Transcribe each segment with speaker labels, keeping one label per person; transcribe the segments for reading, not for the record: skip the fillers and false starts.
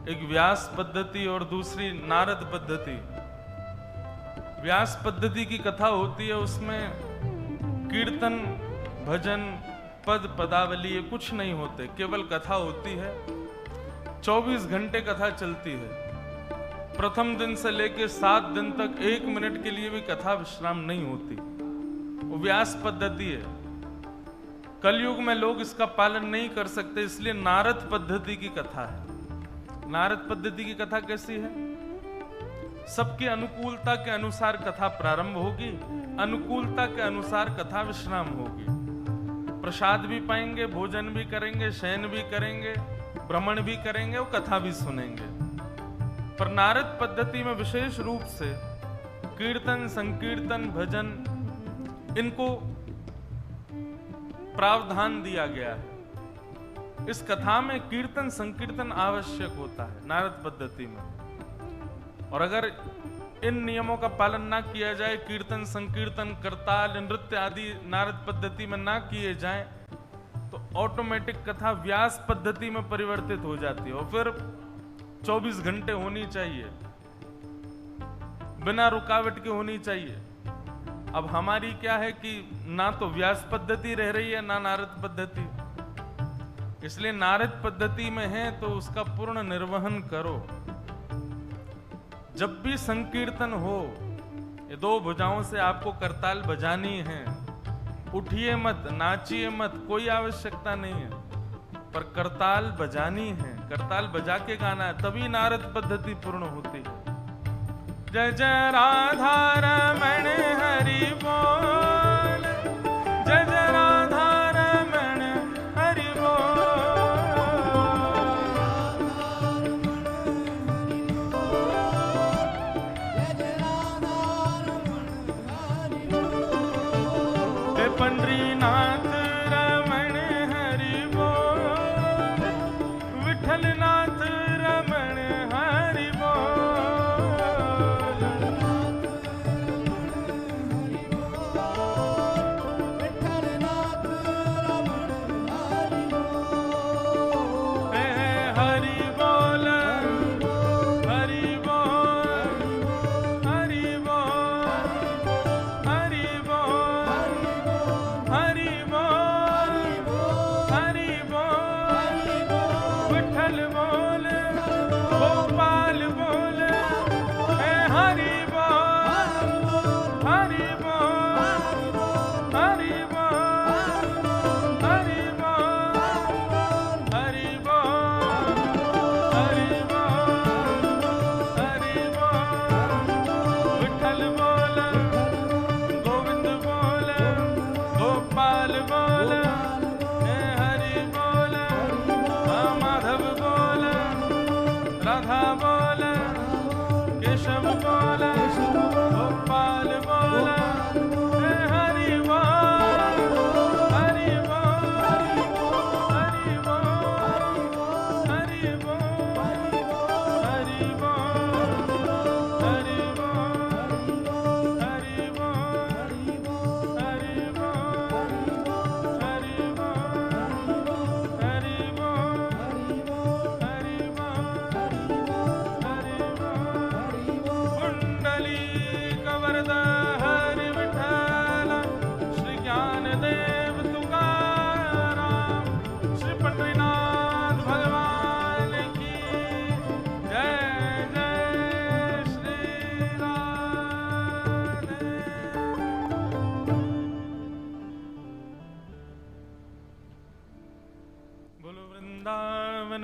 Speaker 1: एक व्यास पद्धति और दूसरी नारद पद्धति। व्यास पद्धति की कथा होती है, उसमें कीर्तन, भजन, पद, पदावली ये कुछ नहीं होते, केवल कथा होती है। 24 घंटे कथा चलती है। प्रथम दिन से लेकर 7 दिन तक 1 मिनट के लिए भी कथा विश्राम नहीं होती। वो व्यास पद्धति है। कलयुग में लोग इसका पालन नहीं कर सकते, इसलिए नारद पद्धति की कथा है। नारद पद्धति की कथा कैसी है? सबकी अनुकूलता के अनुसार कथा प्रारंभ होगी, अनुकूलता के अनुसार कथा विश्राम होगी। प्रसाद भी पाएंगे, भोजन भी करेंगे, शयन भी करेंगे, भ्रमण भी करेंगे और कथा भी सुनेंगे। पर नारद पद्धति में विशेष रूप से कीर्तन, संकीर्तन, भजन, इनको प्रावधान दिया गया है। इस कथा में कीर्तन, संकीर्तन आवश्यक होता है नारद पद्धति में। और अगर इन नियमों का पालन ना किया जाए, कीर्तन, संकीर्तन, करताल, नृत्य आदि नारद पद्धति में ना किए जाएं, तो ऑटोमेटिक कथा व्यास पद्धति में परिवर्तित हो जाती है। और फिर 24 घंटे होनी चाहिए, बिना रुकावट के होनी चाहिए। अब हमारी क्या है कि ना तो व्यास पद्धति रह रही है, ना नारद पद्धति। इसलिए नारद पद्धति में है तो उसका पूर्ण निर्वहन करो। जब भी संकीर्तन हो, ये 2 भुजाओं से आपको करताल बजानी है। उठिए मत, नाचिए मत, कोई आवश्यकता नहीं है, पर करताल बजानी है। करताल बजा के गाना है, तभी नारद पद्धति पूर्ण होती है। जय जय राधा रमण हरि बोल, जय जय राधा रमण हरि बोल, जय जय राधा रमण हरि बोल, हे पंडरीनाथ रमण हरि बोल, विठलनाथ रमण हरि बोल,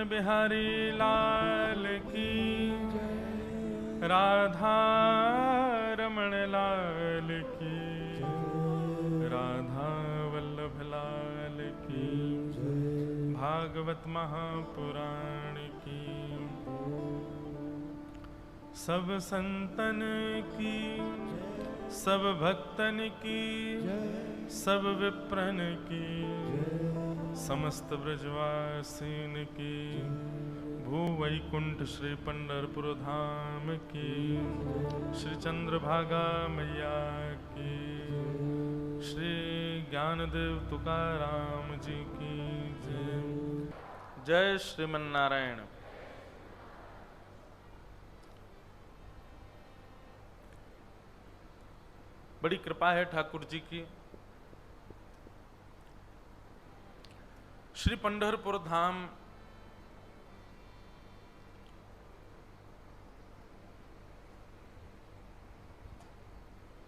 Speaker 1: बिहारी लाल की, राधा रमण लाल की, राधा वल्लभ लाल की, भागवत महापुराण की, सब संतन की, सब भक्तन की, सब विप्रन की, समस्त ब्रजवासीन की, भूवैकुंठ श्री पंढरपुर धाम की, श्री चंद्रभागा मैया की, श्री ज्ञानदेव तुकाराम जी की जय। जय श्रीमन्नारायण। बड़ी कृपा है ठाकुर जी की। श्री पंढरपुर धाम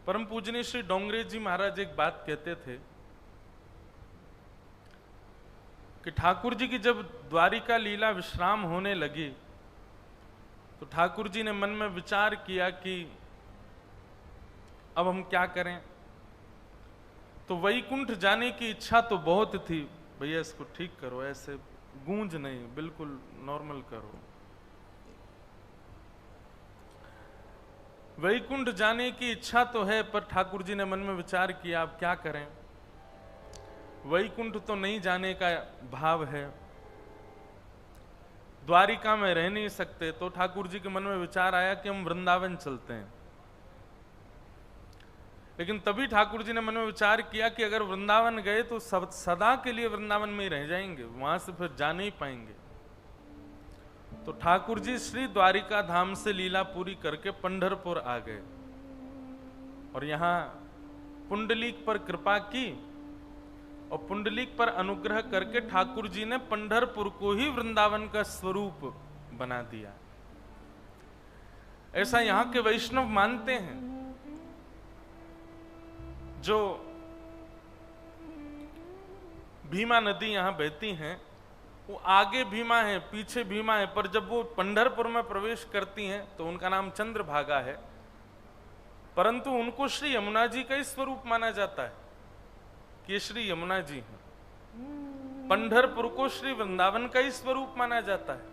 Speaker 1: परम पूजनीय श्री डोंगरे जी महाराज एक बात कहते थे कि ठाकुर जी की जब द्वारिका लीला विश्राम होने लगी तो ठाकुर जी ने मन में विचार किया कि अब हम क्या करें। तो वैकुंठ जाने की इच्छा तो बहुत थी, भैया इसको ठीक करो, ऐसे गूंज नहीं, बिल्कुल नॉर्मल करो। वैकुंठ जाने की इच्छा तो है, पर ठाकुर जी ने मन में विचार किया अब क्या करें। वैकुंठ तो नहीं जाने का भाव है, द्वारिका में रह नहीं सकते, तो ठाकुर जी के मन में विचार आया कि हम वृंदावन चलते हैं। लेकिन तभी ठाकुर जी ने मन में विचार किया कि अगर वृंदावन गए तो सदा के लिए वृंदावन में ही रह जाएंगे, वहां से फिर जा नहीं पाएंगे। तो ठाकुर जी श्री द्वारिका धाम से लीला पूरी करके पंढरपुर आ गए और यहां पुंडलीक पर कृपा की और पुंडलीक पर अनुग्रह करके ठाकुर जी ने पंढरपुर को ही वृंदावन का स्वरूप बना दिया। ऐसा यहां के वैष्णव मानते हैं। जो भीमा नदी यहां बहती हैं, वो आगे भीमा है पीछे भीमा है, पर जब वो पंढरपुर में प्रवेश करती हैं तो उनका नाम चंद्रभागा है, परंतु उनको श्री यमुना जी का ही स्वरूप माना जाता है कि श्री यमुना जी हैं। पंढरपुर को श्री वृंदावन का ही स्वरूप माना जाता है।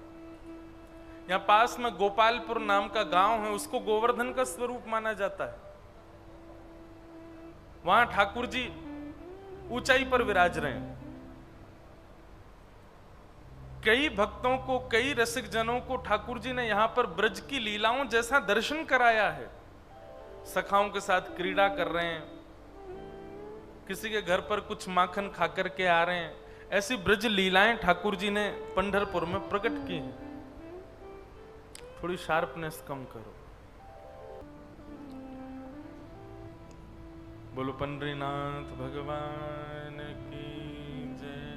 Speaker 1: यहां पास में गोपालपुर नाम का गांव है, उसको गोवर्धन का स्वरूप माना जाता है। वहां ठाकुर जी ऊंचाई पर विराज रहे हैं। कई भक्तों को, कई रसिक जनों को ठाकुर जी ने यहां पर ब्रज की लीलाओं जैसा दर्शन कराया है। सखाओं के साथ क्रीड़ा कर रहे हैं, किसी के घर पर कुछ माखन खा करके आ रहे हैं, ऐसी ब्रज लीलाएं ठाकुर जी ने पंढरपुर में प्रकट की हैं। थोड़ी शार्पनेस कम करो। बोलो पंडरीनाथ भगवान की जय।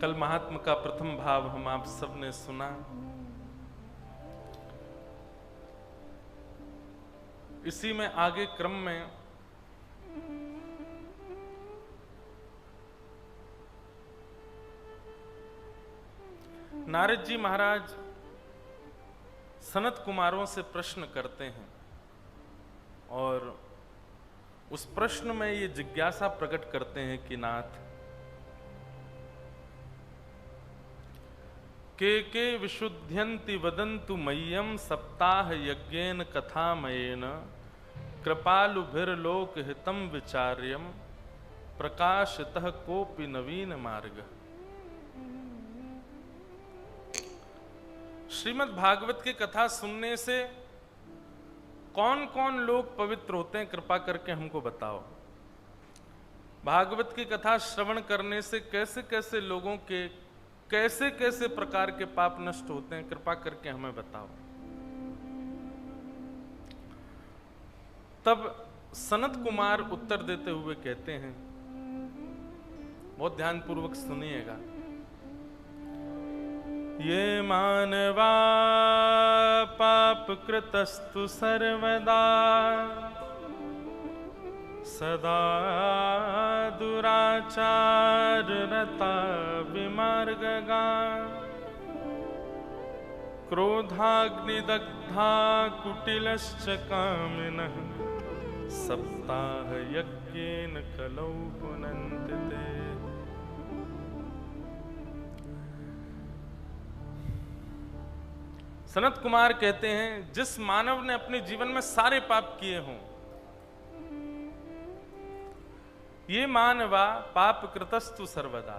Speaker 1: कल महात्मा का प्रथम भाव हम आप सबने सुना। इसी में आगे क्रम में नारद जी महाराज सनत कुमारों से प्रश्न करते हैं और उस प्रश्न में ये जिज्ञासा प्रकट करते हैं कि नाथ, के विशुद्ध्यन्ति वदन्तु मह्यम सप्ताह यज्ञेन कथामयेन कृपालुभिर्लोक हितम विचार्यम प्रकाशतः कोपि नवीन मार्ग। श्रीमद् भागवत की कथा सुनने से कौन कौन लोग पवित्र होते हैं, कृपा करके हमको बताओ। भागवत की कथा श्रवण करने से कैसे कैसे लोगों के कैसे कैसे प्रकार के पाप नष्ट होते हैं, कृपा करके हमें बताओ। तब सनत कुमार उत्तर देते हुए कहते हैं, बहुत ध्यानपूर्वक सुनिएगा। ये मानवा पाप कृतस्तु सर्वदा सदा दुराचार रता विमार्गगा क्रोधाग्निदग्धा कुटिलश्च कामिनः सप्ताह यज्ञेन कलौ पुनन्ति ते। सनत कुमार कहते हैं, जिस मानव ने अपने जीवन में सारे पाप किए हों, ये मानवा पाप कृतस्तु सर्वदा,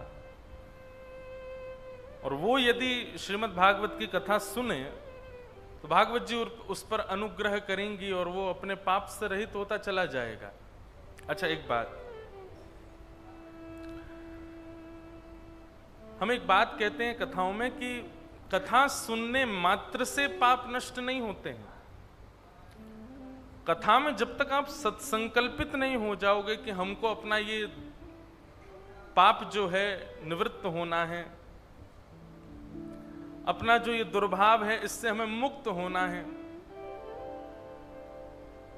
Speaker 1: और वो यदि श्रीमद् भागवत की कथा सुने तो भागवत जी उस पर अनुग्रह करेंगी और वो अपने पाप से रहित होता चला जाएगा। अच्छा, एक बात, हम एक बात कहते हैं कथाओं में कि कथा सुनने मात्र से पाप नष्ट नहीं होते हैं। कथा में जब तक आप सत्संकल्पित नहीं हो जाओगे कि हमको अपना ये पाप जो है निवृत्त होना है, अपना जो ये दुर्भाव है इससे हमें मुक्त होना है,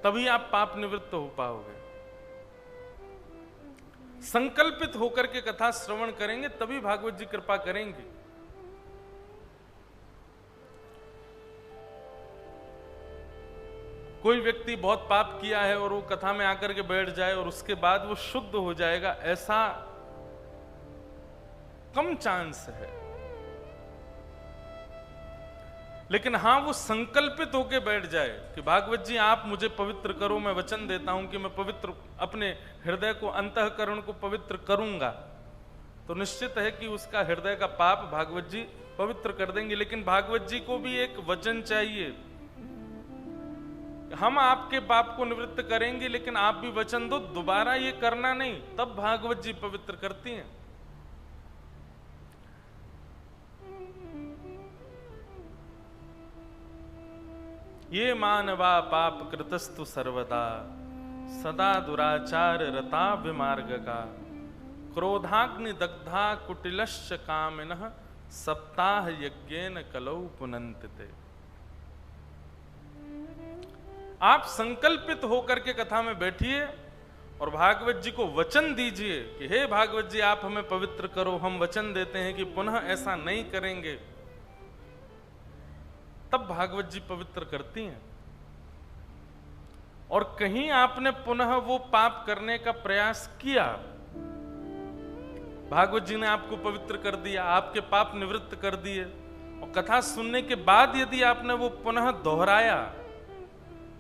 Speaker 1: तभी आप पाप निवृत्त हो पाओगे। संकल्पित होकर के कथा श्रवण करेंगे तभी भागवत जी कृपा करेंगे। कोई व्यक्ति बहुत पाप किया है और वो कथा में आकर के बैठ जाए और उसके बाद वो शुद्ध हो जाएगा, ऐसा कम चांस है। लेकिन हां, वो संकल्पित होकर बैठ जाए कि भागवत जी आप मुझे पवित्र करो, मैं वचन देता हूं कि मैं पवित्र अपने हृदय को, अंतःकरण को पवित्र करूंगा, तो निश्चित है कि उसका हृदय का पाप भागवत जी पवित्र कर देंगे। लेकिन भागवत जी को भी एक वचन चाहिए, हम आपके पाप को निवृत्त करेंगे, लेकिन आप भी वचन दो दोबारा ये करना नहीं, तब भागवत जी पवित्र करती हैं। ये मानवा पाप कृतस्तु सर्वदा सदा दुराचार रता विमार्ग का क्रोधाग्नि दग्धा कुटिलश्च कामिनः सप्ताह यज्ञेन कलौ पुनन्तिते। आप संकल्पित होकर के कथा में बैठिए और भागवत जी को वचन दीजिए कि हे भागवत जी आप हमें पवित्र करो, हम वचन देते हैं कि पुनः ऐसा नहीं करेंगे, तब भागवत जी पवित्र करती हैं। और कहीं आपने पुनः वो पाप करने का प्रयास किया, भागवत जी ने आपको पवित्र कर दिया, आपके पाप निवृत्त कर दिए, और कथा सुनने के बाद यदि आपने वो पुनः दोहराया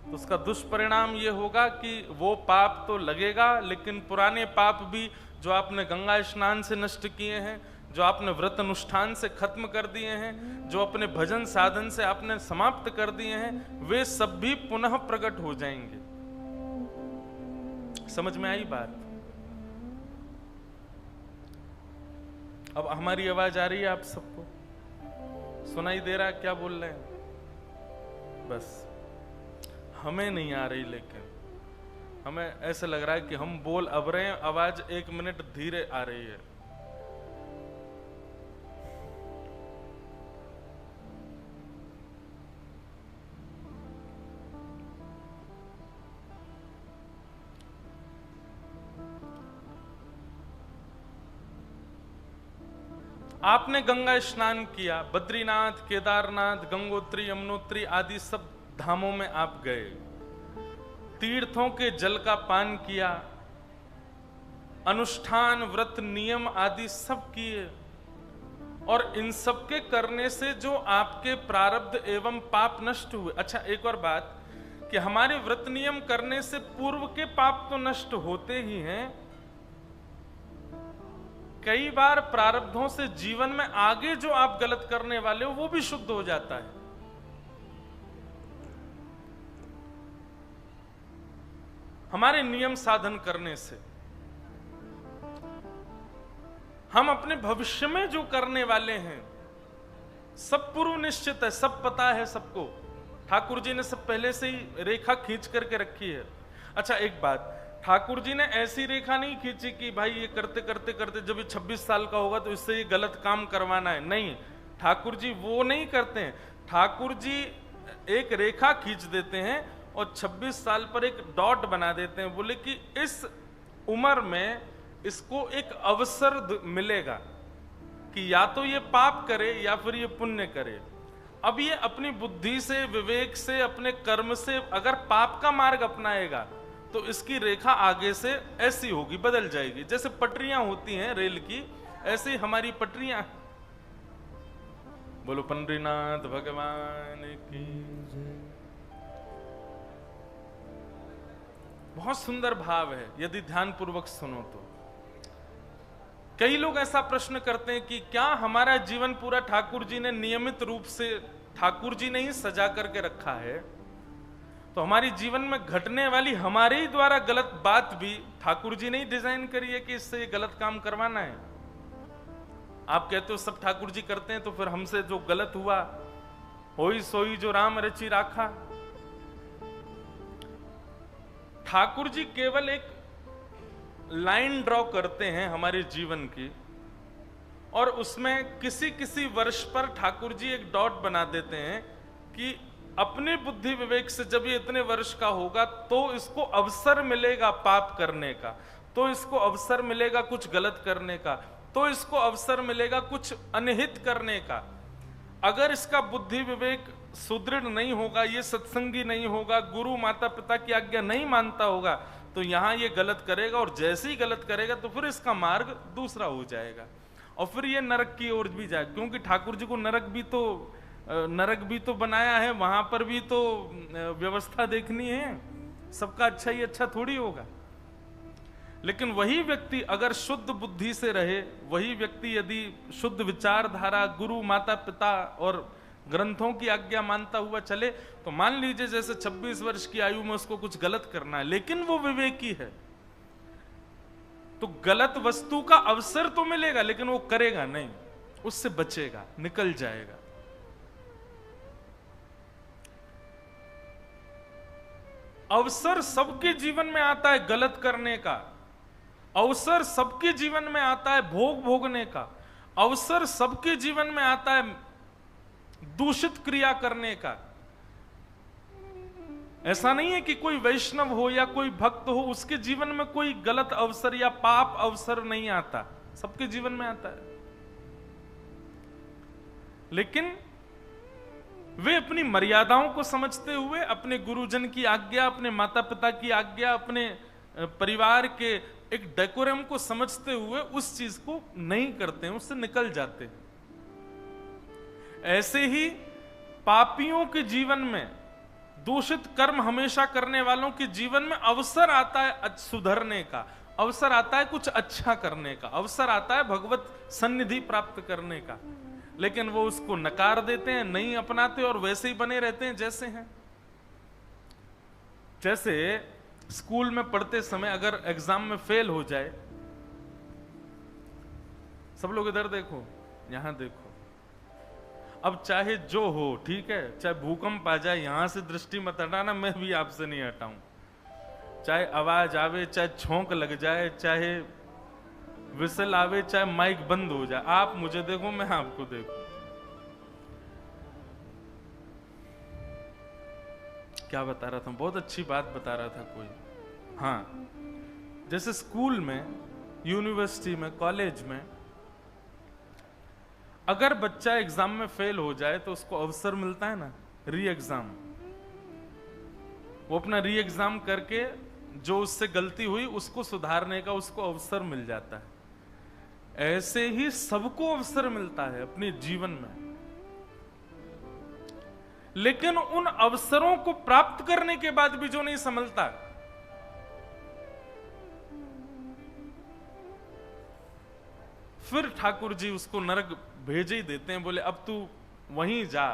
Speaker 1: तो उसका दुष्परिणाम ये होगा कि वो पाप तो लगेगा, लेकिन पुराने पाप भी जो आपने गंगा स्नान से नष्ट किए हैं, जो आपने व्रत अनुष्ठान से खत्म कर दिए हैं, जो अपने भजन साधन से आपने समाप्त कर दिए हैं, वे सब भी पुनः प्रकट हो जाएंगे। समझ में आई बात? अब हमारी आवाज आ रही है आप सबको? सुनाई दे रहा है क्या बोल रहे हैं? बस हमें नहीं आ रही, लेकिन हमें ऐसा लग रहा है कि हम बोल अब रहे हैं, आवाज 1 मिनट धीरे आ रही है। आपने गंगा स्नान किया, बद्रीनाथ, केदारनाथ, गंगोत्री, यमुनोत्री आदि सब धामों में आप गए, तीर्थों के जल का पान किया, अनुष्ठान, व्रत, नियम आदि सब किए, और इन सब के करने से जो आपके प्रारब्ध एवं पाप नष्ट हुए। अच्छा, एक और बात कि हमारे व्रत नियम करने से पूर्व के पाप तो नष्ट होते ही हैं, कई बार प्रारब्धों से जीवन में आगे जो आप गलत करने वाले हो वो भी शुद्ध हो जाता है। हमारे नियम साधन करने से हम अपने भविष्य में जो करने वाले हैं सब पूर्व निश्चित है, सब पता है सबको। ठाकुर जी ने सब पहले से ही रेखा खींच करके रखी है। अच्छा, एक बात, ठाकुर जी ने ऐसी रेखा नहीं खींची कि भाई ये करते करते करते जब ये 26 साल का होगा तो इससे ये गलत काम करवाना है। नहीं, ठाकुर जी वो नहीं करते हैं। ठाकुर जी एक रेखा खींच देते हैं और 26 साल पर एक डॉट बना देते हैं, बोले कि इस उम्र में इसको एक अवसर मिलेगा कि या तो ये पाप करे या फिर ये पुण्य करे। अब ये अपनी बुद्धि से, विवेक से, अपने कर्म से अगर पाप का मार्ग अपनाएगा तो इसकी रेखा आगे से ऐसी होगी, बदल जाएगी। जैसे पटरियां होती हैं रेल की, ऐसे ही हमारी पटरियां। बोलो पंडरीनाथ भगवान की जय। बहुत सुंदर भाव है यदि ध्यान पूर्वक सुनो तो। कई लोग ऐसा प्रश्न करते हैं कि क्या हमारा जीवन पूरा ठाकुर जी ने नियमित रूप से, ठाकुर जी ने ही सजा करके रखा है, तो हमारी जीवन में घटने वाली हमारे ही द्वारा गलत बात भी ठाकुर जी ने ही डिजाइन करी है कि इससे ये गलत काम करवाना है। आप कहते हो सब ठाकुर जी करते हैं, तो फिर हमसे जो गलत हुआ, होई सोई जो राम रची राखा। ठाकुर जी केवल एक लाइन ड्रॉ करते हैं हमारे जीवन की, और उसमें किसी किसी वर्ष पर ठाकुर जी एक डॉट बना देते हैं कि अपने बुद्धि विवेक से जब ये इतने वर्ष का होगा तो इसको अवसर मिलेगा पाप करने का, तो इसको अवसर मिलेगा कुछ गलत करने का, तो इसको अवसर मिलेगा कुछ अनहित करने का। अगर इसका बुद्धि विवेक सुदृढ़ नहीं होगा, ये सत्संगी नहीं होगा, गुरु माता पिता की आज्ञा नहीं मानता होगा, तो यहां ये गलत करेगा, और जैसे ही गलत करेगा तो फिर इसका मार्ग दूसरा हो जाएगा, और फिर ये नरक की ओर भी जाए। क्योंकि ठाकुर जी को नरक भी तो बनाया है, वहां पर भी तो व्यवस्था देखनी है, सबका अच्छा ही अच्छा थोड़ी होगा। लेकिन वही व्यक्ति अगर शुद्ध बुद्धि से रहे, वही व्यक्ति यदि शुद्ध विचारधारा, गुरु माता पिता और ग्रंथों की आज्ञा मानता हुआ चले, तो मान लीजिए जैसे 26 वर्ष की आयु में उसको कुछ गलत करना है, लेकिन वो विवेकी है, तो गलत वस्तु का अवसर तो मिलेगा, लेकिन वो करेगा नहीं, उससे बचेगा, निकल जाएगा। अवसर सबके जीवन में आता है गलत करने का, अवसर सबके जीवन में आता है भोग भोगने का, अवसर सबके जीवन में आता है दूषित क्रिया करने का। ऐसा नहीं है कि कोई वैष्णव हो या कोई भक्त हो उसके जीवन में कोई गलत अवसर या पाप अवसर नहीं आता, सबके जीवन में आता है। लेकिन वे अपनी मर्यादाओं को समझते हुए, अपने गुरुजन की आज्ञा, अपने माता पिता की आज्ञा, अपने परिवार के एक डेकोरम को समझते हुए उस चीज को नहीं करते हैं, उससे निकल जाते हैं। ऐसे ही पापियों के जीवन में, दूषित कर्म हमेशा करने वालों के जीवन में अवसर आता है सुधरने का, अवसर आता है कुछ अच्छा करने का, अवसर आता है भगवत सन्निधि प्राप्त करने का, लेकिन वो उसको नकार देते हैं, नहीं अपनाते और वैसे ही बने रहते हैं जैसे हैं। जैसे स्कूल में पढ़ते समय अगर एग्जाम में फेल हो जाए, सब लोग इधर देखो, यहां देखो, अब चाहे जो हो ठीक है, चाहे भूकंप आ जाए, यहां से दृष्टि मत हटाना, मैं भी आपसे नहीं हटाऊं, चाहे आवाज आवे, चाहे झोंक लग जाए, चाहे विसल आवे, चाहे माइक बंद हो जाए, आप मुझे देखो, मैं आपको देखूं। क्या बता रहा था, बहुत अच्छी बात बता रहा था कोई। हाँ, जैसे स्कूल में, यूनिवर्सिटी में, कॉलेज में अगर बच्चा एग्जाम में फेल हो जाए तो उसको अवसर मिलता है ना, री एग्जाम। वो अपना री एग्जाम करके जो उससे गलती हुई उसको सुधारने का उसको अवसर मिल जाता है। ऐसे ही सबको अवसर मिलता है अपने जीवन में, लेकिन उन अवसरों को प्राप्त करने के बाद भी जो नहीं संभलता, फिर ठाकुर जी उसको नरक भेज ही देते हैं, बोले अब तू वहीं जा।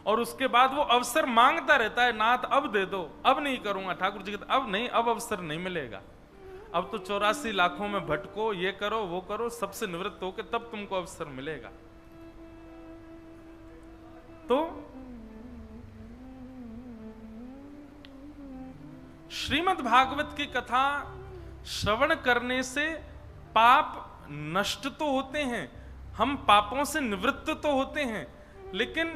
Speaker 1: और उसके बाद वो अवसर मांगता रहता है, नाथ अब दे दो, अब नहीं करूंगा। ठाकुर जी कहते अब नहीं, अब अवसर नहीं मिलेगा, अब तो 84 लाखों में भटको, ये करो वो करो, सबसे निवृत्त होकर तब तुमको अवसर मिलेगा। तो श्रीमद् भागवत की कथा श्रवण करने से पाप नष्ट तो होते हैं, हम पापों से निवृत्त तो होते हैं, लेकिन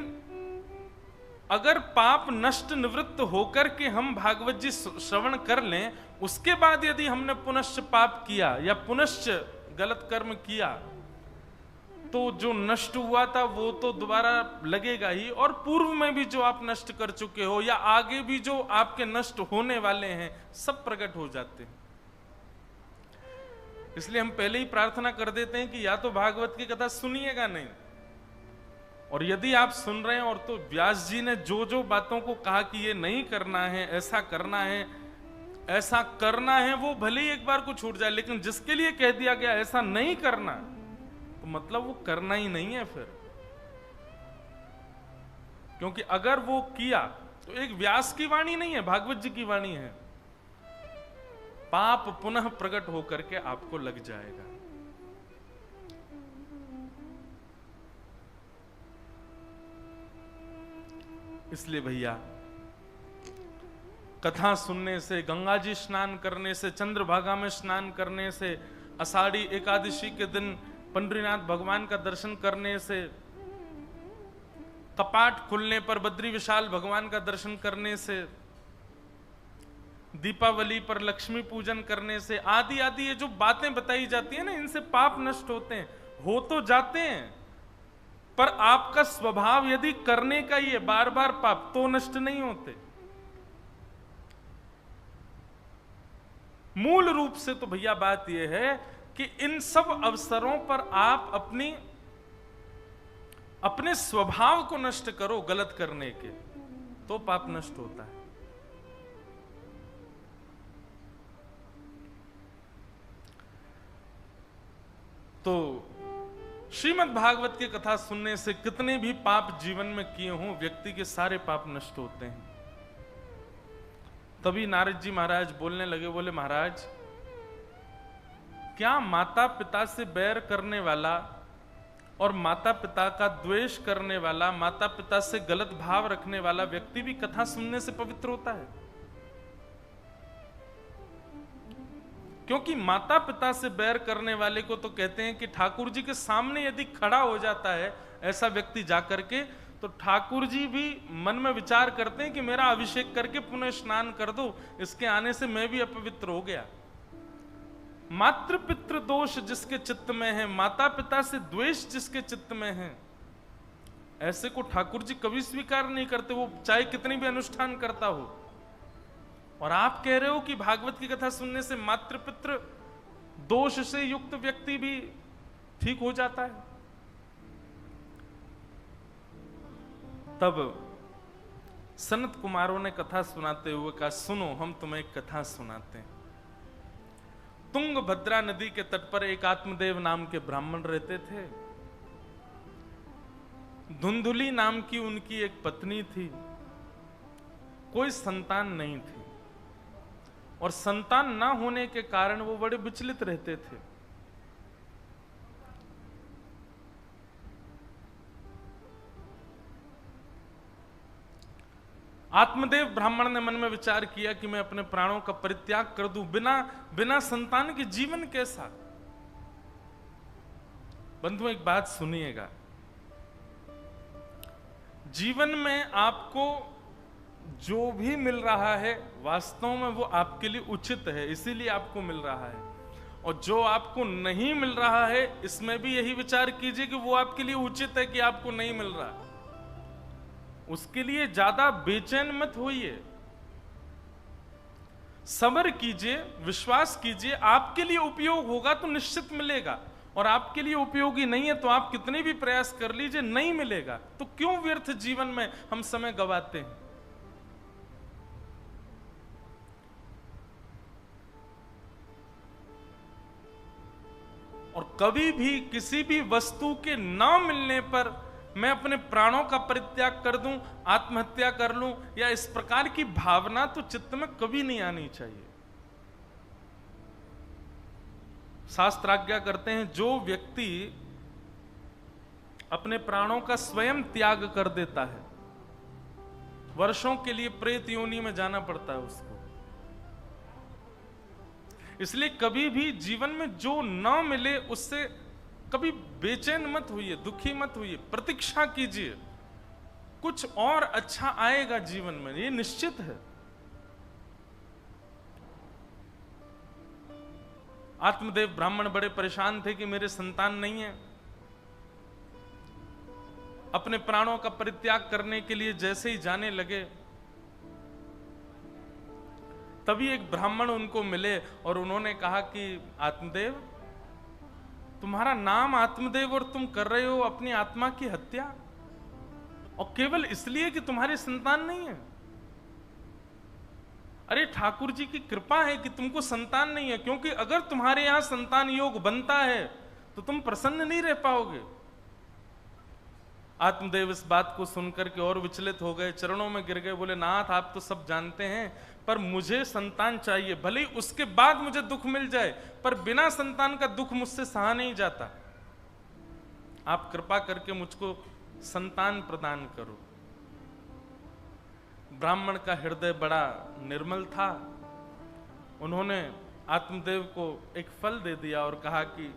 Speaker 1: अगर पाप नष्ट निवृत्त होकर के हम भागवत जी श्रवण कर लें, उसके बाद यदि हमने पुनश्च पाप किया या पुनश्च गलत कर्म किया, तो जो नष्ट हुआ था वो तो दोबारा लगेगा ही, और पूर्व में भी जो आप नष्ट कर चुके हो या आगे भी जो आपके नष्ट होने वाले हैं, सब प्रकट हो जाते हैं। इसलिए हम पहले ही प्रार्थना कर देते हैं कि या तो भागवत की कथा सुनिएगा नहीं, और यदि आप सुन रहे हैं और तो व्यास जी ने जो जो बातों को कहा कि ये नहीं करना है, ऐसा करना है, ऐसा करना है, वो भले ही एक बार को छूट जाए, लेकिन जिसके लिए कह दिया गया ऐसा नहीं करना, तो मतलब वो करना ही नहीं है फिर। क्योंकि अगर वो किया तो एक व्यास की वाणी नहीं है, भागवत जी की वाणी है, पाप पुनः प्रकट होकर के आपको लग जाएगा। इसलिए भैया कथा सुनने से, गंगा जी स्नान करने से, चंद्रभागा में स्नान करने से, आषाढ़ी एकादशी के दिन पंडरीनाथ भगवान का दर्शन करने से, कपाट खुलने पर बद्री विशाल भगवान का दर्शन करने से, दीपावली पर लक्ष्मी पूजन करने से, आदि आदि ये जो बातें बताई जाती है ना, इनसे पाप नष्ट होते हैं। हो तो जाते हैं, पर आपका स्वभाव यदि करने का ही है बार बार पाप, तो नष्ट नहीं होते। मूल रूप से तो भैया बात यह है कि इन सब अवसरों पर आप अपने स्वभाव को नष्ट करो गलत करने के, तो पाप नष्ट होता है। तो श्रीमद् भागवत की कथा सुनने से कितने भी पाप जीवन में किए हों, व्यक्ति के सारे पाप नष्ट होते हैं। तभी नारद जी महाराज बोलने लगे, बोले महाराज, क्या माता पिता से बैर करने वाला और माता पिता का द्वेष करने वाला, माता पिता से गलत भाव रखने वाला व्यक्ति भी कथा सुनने से पवित्र होता है? क्योंकि माता पिता से बैर करने वाले को तो कहते हैं कि ठाकुर जी के सामने यदि खड़ा हो जाता है ऐसा व्यक्ति जाकर के, तो ठाकुर जी भी मन में विचार करते हैं कि मेरा अभिषेक करके पुनः स्नान कर दो, इसके आने से मैं भी अपवित्र हो गया। मातृ पितृ दोष जिसके चित्त में है, माता पिता से द्वेष जिसके चित्त में है, ऐसे को ठाकुर जी कभी स्वीकार नहीं करते, वो चाहे कितनी भी अनुष्ठान करता हो। और आप कह रहे हो कि भागवत की कथा सुनने से मातृ पितृ दोष से युक्त व्यक्ति भी ठीक हो जाता है। तब सनत कुमारों ने कथा सुनाते हुए कहा, सुनो हम तुम्हें एक कथा सुनाते हैं। तुंगभद्रा नदी के तट पर एक आत्मदेव नाम के ब्राह्मण रहते थे। धुंधुली नाम की उनकी एक पत्नी थी। कोई संतान नहीं थी और संतान ना होने के कारण वो बड़े विचलित रहते थे। आत्मदेव ब्राह्मण ने मन में विचार किया कि मैं अपने प्राणों का परित्याग कर दूं, बिना संतान के जीवन कैसा। बंधु एक बात सुनिएगा, जीवन में आपको जो भी मिल रहा है वास्तव में वो आपके लिए उचित है, इसीलिए आपको मिल रहा है। और जो आपको नहीं मिल रहा है इसमें भी यही विचार कीजिए कि वो आपके लिए उचित है कि आपको नहीं मिल रहा। उसके लिए ज्यादा बेचैन मत होइए, सब्र कीजिए, विश्वास कीजिए, आपके लिए उपयोग होगा तो निश्चित मिलेगा। और आपके लिए उपयोगी नहीं है तो आप कितने भी प्रयास कर लीजिए, नहीं मिलेगा। तो क्यों व्यर्थ जीवन में हम समय गवाते हैं। और कभी भी किसी भी वस्तु के न मिलने पर मैं अपने प्राणों का परित्याग कर दूं, आत्महत्या कर लूं, या इस प्रकार की भावना तो चित्त में कभी नहीं आनी चाहिए। शास्त्र आज्ञा करते हैं, जो व्यक्ति अपने प्राणों का स्वयं त्याग कर देता है, वर्षों के लिए प्रेत योनि में जाना पड़ता है उसको। इसलिए कभी भी जीवन में जो न मिले उससे कभी बेचैन मत होइए, दुखी मत होइए, प्रतीक्षा कीजिए, कुछ और अच्छा आएगा जीवन में, ये निश्चित है। आत्मदेव ब्राह्मण बड़े परेशान थे कि मेरे संतान नहीं है। अपने प्राणों का परित्याग करने के लिए जैसे ही जाने लगे, तभी एक ब्राह्मण उनको मिले और उन्होंने कहा कि आत्मदेव, तुम्हारा नाम आत्मदेव और तुम कर रहे हो अपनी आत्मा की हत्या, और केवल इसलिए कि तुम्हारी संतान नहीं है। अरे ठाकुर जी की कृपा है कि तुमको संतान नहीं है, क्योंकि अगर तुम्हारे यहां संतान योग बनता है तो तुम प्रसन्न नहीं रह पाओगे। आत्मदेव इस बात को सुनकर के और विचलित हो गए, चरणों में गिर गए, बोले नाथ आप तो सब जानते हैं, पर मुझे संतान चाहिए, भले ही उसके बाद मुझे दुख मिल जाए, पर बिना संतान का दुख मुझसे सहा नहीं जाता। आप कृपा करके मुझको संतान प्रदान करो। ब्राह्मण का हृदय बड़ा निर्मल था। उन्होंने आत्मदेव को एक फल दे दिया और कहा कि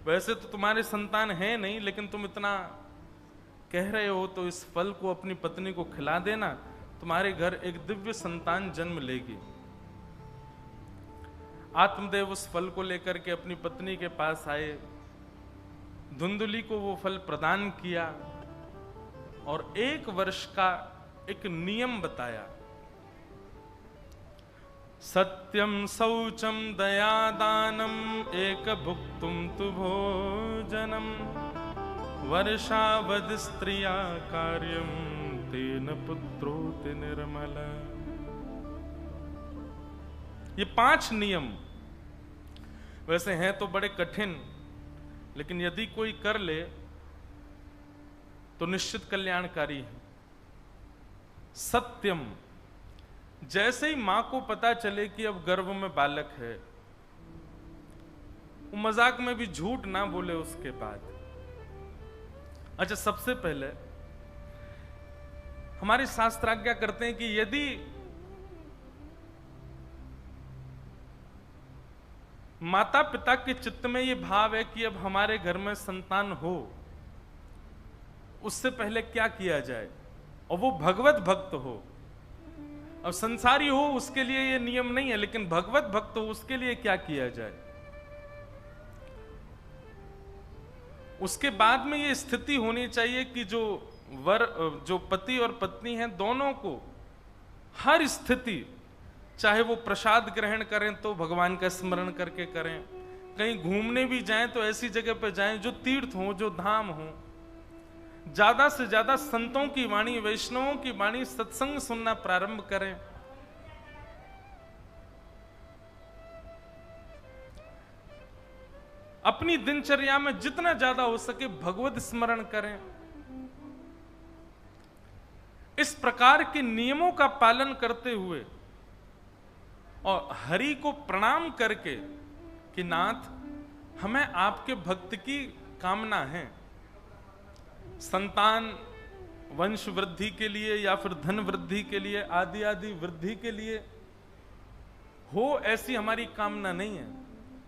Speaker 1: वैसे तो तुम्हारे संतान है नहीं, लेकिन तुम इतना कह रहे हो तो इस फल को अपनी पत्नी को खिला देना, तुम्हारे घर एक दिव्य संतान जन्म लेगी। आत्मदेव उस फल को लेकर के अपनी पत्नी के पास आए, धुंधुली को वो फल प्रदान किया और 1 वर्ष का एक नियम बताया। सत्यम शौचम दया दानम एक भुक्तुम तु भोजनम वर्षावधि स्त्रिया कार्यम तेन पुत्रोति निर्मल। ये 5 नियम वैसे हैं तो बड़े कठिन, लेकिन यदि कोई कर ले तो निश्चित कल्याणकारी है। सत्यम, जैसे ही मां को पता चले कि अब गर्भ में बालक है, वो मजाक में भी झूठ ना बोले उसके बाद। अच्छा, सबसे पहले हमारे शास्त्र आज्ञा करते हैं कि यदि माता पिता के चित्त में ये भाव है कि अब हमारे घर में संतान हो, उससे पहले क्या किया जाए, और वो भगवत भक्त हो। अब संसारी हो उसके लिए ये नियम नहीं है, लेकिन भगवत भक्त हो उसके लिए क्या किया जाए। उसके बाद में ये स्थिति होनी चाहिए कि जो पति और पत्नी हैं, दोनों को हर स्थिति, चाहे वो प्रसाद ग्रहण करें तो भगवान का स्मरण करके करें, कहीं घूमने भी जाएं तो ऐसी जगह पर जाएं जो तीर्थ हो, जो धाम हो, ज्यादा से ज्यादा संतों की वाणी, वैष्णवों की वाणी, सत्संग सुनना प्रारंभ करें। अपनी दिनचर्या में जितना ज्यादा हो सके भगवत स्मरण करें। इस प्रकार के नियमों का पालन करते हुए और हरि को प्रणाम करके कि नाथ, हमें आपके भक्त की कामना है, संतान वंश वृद्धि के लिए या फिर धन वृद्धि के लिए, आदि आदि वृद्धि के लिए हो, ऐसी हमारी कामना नहीं है।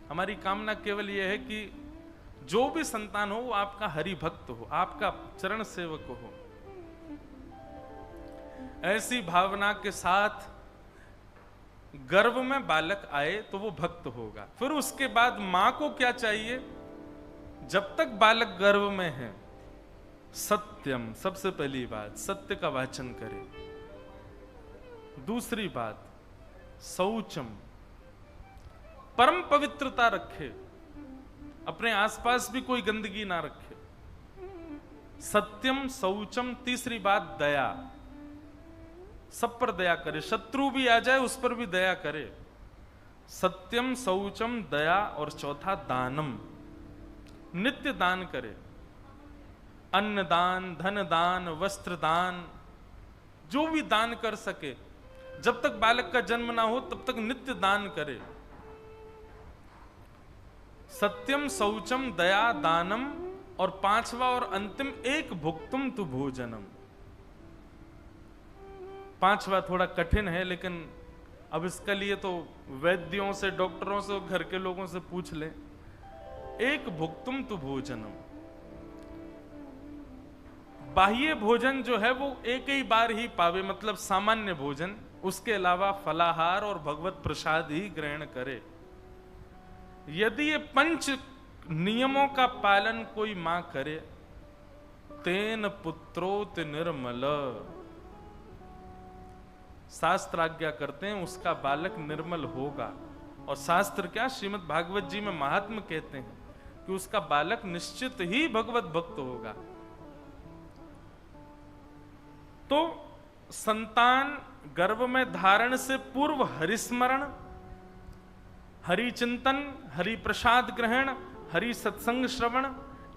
Speaker 1: हमारी कामना केवल यह है कि जो भी संतान हो वो आपका हरि भक्त हो, आपका चरण सेवक हो। ऐसी भावना के साथ गर्भ में बालक आए तो वो भक्त होगा। फिर उसके बाद मां को क्या चाहिए, जब तक बालक गर्भ में है, सत्यम, सबसे पहली बात सत्य का वाचन करे। दूसरी बात शौचम, परम पवित्रता रखे, अपने आसपास भी कोई गंदगी ना रखे। सत्यम शौचम। तीसरी बात दया, सब पर दया करे, शत्रु भी आ जाए उस पर भी दया करे। सत्यम शौचम दया। और चौथा दानम, नित्य दान करे, अन्न दान, धन दान, वस्त्र दान, जो भी दान कर सके। जब तक बालक का जन्म ना हो तब तक नित्य दान करे। सत्यम शौचम दया दानम। और 5वां और अंतिम, एक भुक्तुम तु भोजनम। 5वां थोड़ा कठिन है, लेकिन अब इसके लिए तो वैद्यों से, डॉक्टरों से, घर के लोगों से पूछ ले। एक भुक्तुम तु भोजनम, बाह्य भोजन जो है वो एक ही बार ही पावे, मतलब सामान्य भोजन, उसके अलावा फलाहार और भगवत प्रसाद ही ग्रहण करे। यदि ये 5 नियमों का पालन कोई मां करे, तेन पुत्रोत निर्मल, शास्त्र आज्ञा करते हैं उसका बालक निर्मल होगा। और शास्त्र क्या, श्रीमद् भागवत जी में महात्मा कहते हैं कि उसका बालक निश्चित ही भगवत भक्त होगा। तो संतान गर्भ में धारण से पूर्व हरिस्मरण, हरि चिंतन, हरि प्रसाद ग्रहण, हरि सत्संग श्रवण,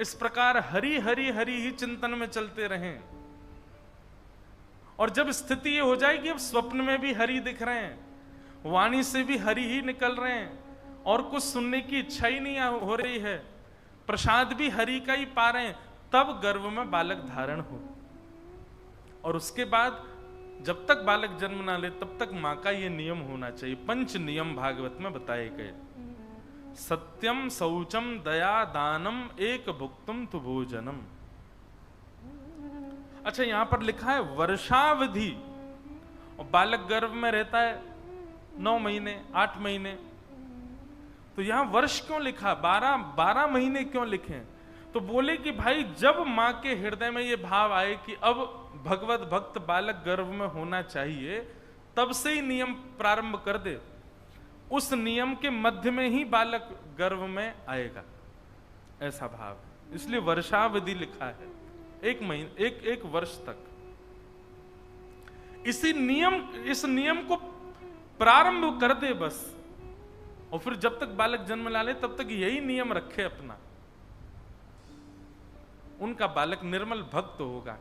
Speaker 1: इस प्रकार हरि हरि हरि ही चिंतन में चलते रहें। और जब स्थिति ये हो जाए कि अब स्वप्न में भी हरि दिख रहे हैं, वाणी से भी हरि ही निकल रहे हैं, और कुछ सुनने की इच्छा ही नहीं हो रही है, प्रसाद भी हरि का ही पा रहे हैं, तब गर्भ में बालक धारण हो। और उसके बाद जब तक बालक जन्म ना ले तब तक मां का ये नियम होना चाहिए। 5 नियम भागवत में बताए गए। सत्यम शौचम दया दानम एक भुक्तुम तु भोजनम। अच्छा, यहां पर लिखा है वर्षावधि, और बालक गर्भ में रहता है 9 महीने 8 महीने, तो यहां वर्ष क्यों लिखा? 12 महीने क्यों लिखे? तो बोले कि भाई जब मां के हृदय में ये भाव आए कि अब भगवत भक्त बालक गर्भ में होना चाहिए, तब से ही नियम प्रारंभ कर दे। उस नियम के मध्य में ही बालक गर्भ में आएगा, ऐसा भाव है। इसलिए वर्षावधि लिखा है, 1 महीने एक वर्ष तक। इस नियम को प्रारंभ कर दे बस, और फिर जब तक बालक जन्म ला ले तब तक यही नियम रखे अपना। उनका बालक निर्मल भक्त होगा,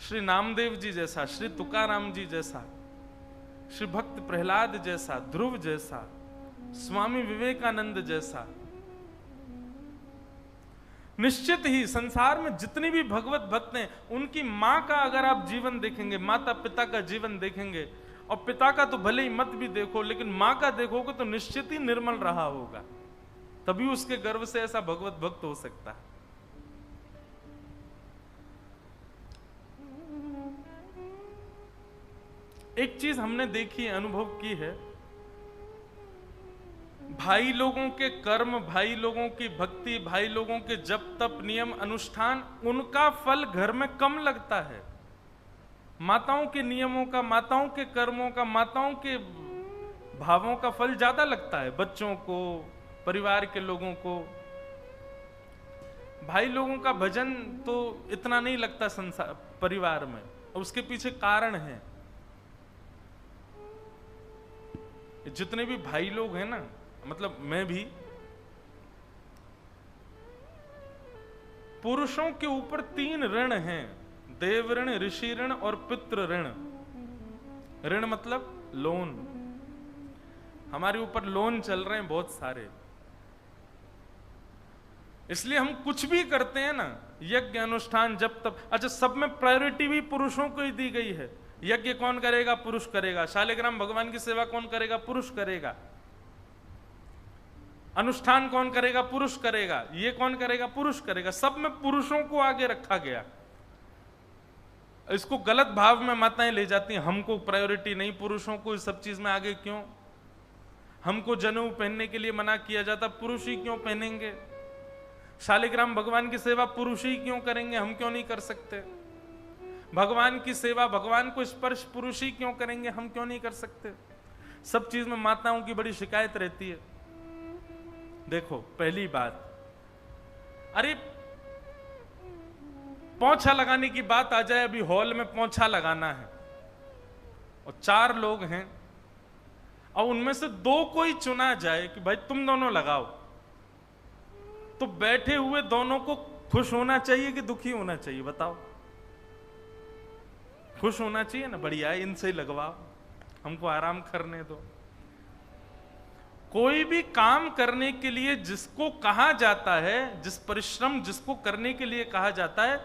Speaker 1: श्री नामदेव जी जैसा, श्री तुकाराम जी जैसा, श्री भक्त प्रहलाद जैसा, ध्रुव जैसा, स्वामी विवेकानंद जैसा। निश्चित ही संसार में जितनी भी भगवत भक्त हैं, उनकी मां का अगर आप जीवन देखेंगे, माता पिता का जीवन देखेंगे, और पिता का तो भले ही मत भी देखो, लेकिन मां का देखोगे तो निश्चित ही निर्मल रहा होगा, तभी उसके गर्भ से ऐसा भगवत भक्त हो सकता है। एक चीज हमने देखी, अनुभव की है, भाई लोगों के कर्म, भाई लोगों की भक्ति, भाई लोगों के जप तप नियम अनुष्ठान, उनका फल घर में कम लगता है। माताओं के नियमों का, माताओं के कर्मों का, माताओं के भावों का फल ज्यादा लगता है बच्चों को, परिवार के लोगों को। भाई लोगों का भजन तो इतना नहीं लगता संसार परिवार में, और उसके पीछे कारण है। जितने भी भाई लोग हैं ना, मतलब मैं भी, पुरुषों के ऊपर 3 ऋण हैं, देव ऋण, ऋषि ऋण और पितृ ऋण। ऋण मतलब लोन। हमारे ऊपर लोन चल रहे हैं बहुत सारे, इसलिए हम कुछ भी करते हैं ना, यज्ञ अनुष्ठान जब तब, अच्छा सब में प्रायोरिटी भी पुरुषों को ही दी गई है। यज्ञ कौन करेगा? पुरुष करेगा। शालिग्राम भगवान की सेवा कौन करेगा? पुरुष करेगा। अनुष्ठान कौन करेगा? पुरुष करेगा। ये कौन करेगा? पुरुष करेगा। सब में पुरुषों को आगे रखा गया। इसको गलत भाव में माताएं ले जाती हैं, हमको प्रायोरिटी नहीं, पुरुषों को इस सब चीज में आगे क्यों? हमको जनेऊ पहनने के लिए मना किया जाता, पुरुष ही क्यों पहनेंगे? शालिग्राम भगवान की सेवा पुरुष ही क्यों करेंगे, हम क्यों नहीं कर सकते? भगवान की सेवा, भगवान को स्पर्श पुरुष ही क्यों करेंगे, हम क्यों नहीं कर सकते? सब चीज में माताओं की बड़ी शिकायत रहती है। देखो पहली बात, अरे पोंछा लगाने की बात आ जाए, अभी हॉल में पोंछा लगाना है और 4 लोग हैं, और उनमें से 2 कोई चुना जाए कि भाई तुम दोनों लगाओ, तो बैठे हुए दोनों को खुश होना चाहिए कि दुखी होना चाहिए? बताओ। खुश होना चाहिए ना, बढ़िया है, इनसे ही लगवाओ, हमको आराम करने दो। कोई भी काम करने के लिए जिसको कहा जाता है, जिस परिश्रम जिसको करने के लिए कहा जाता है,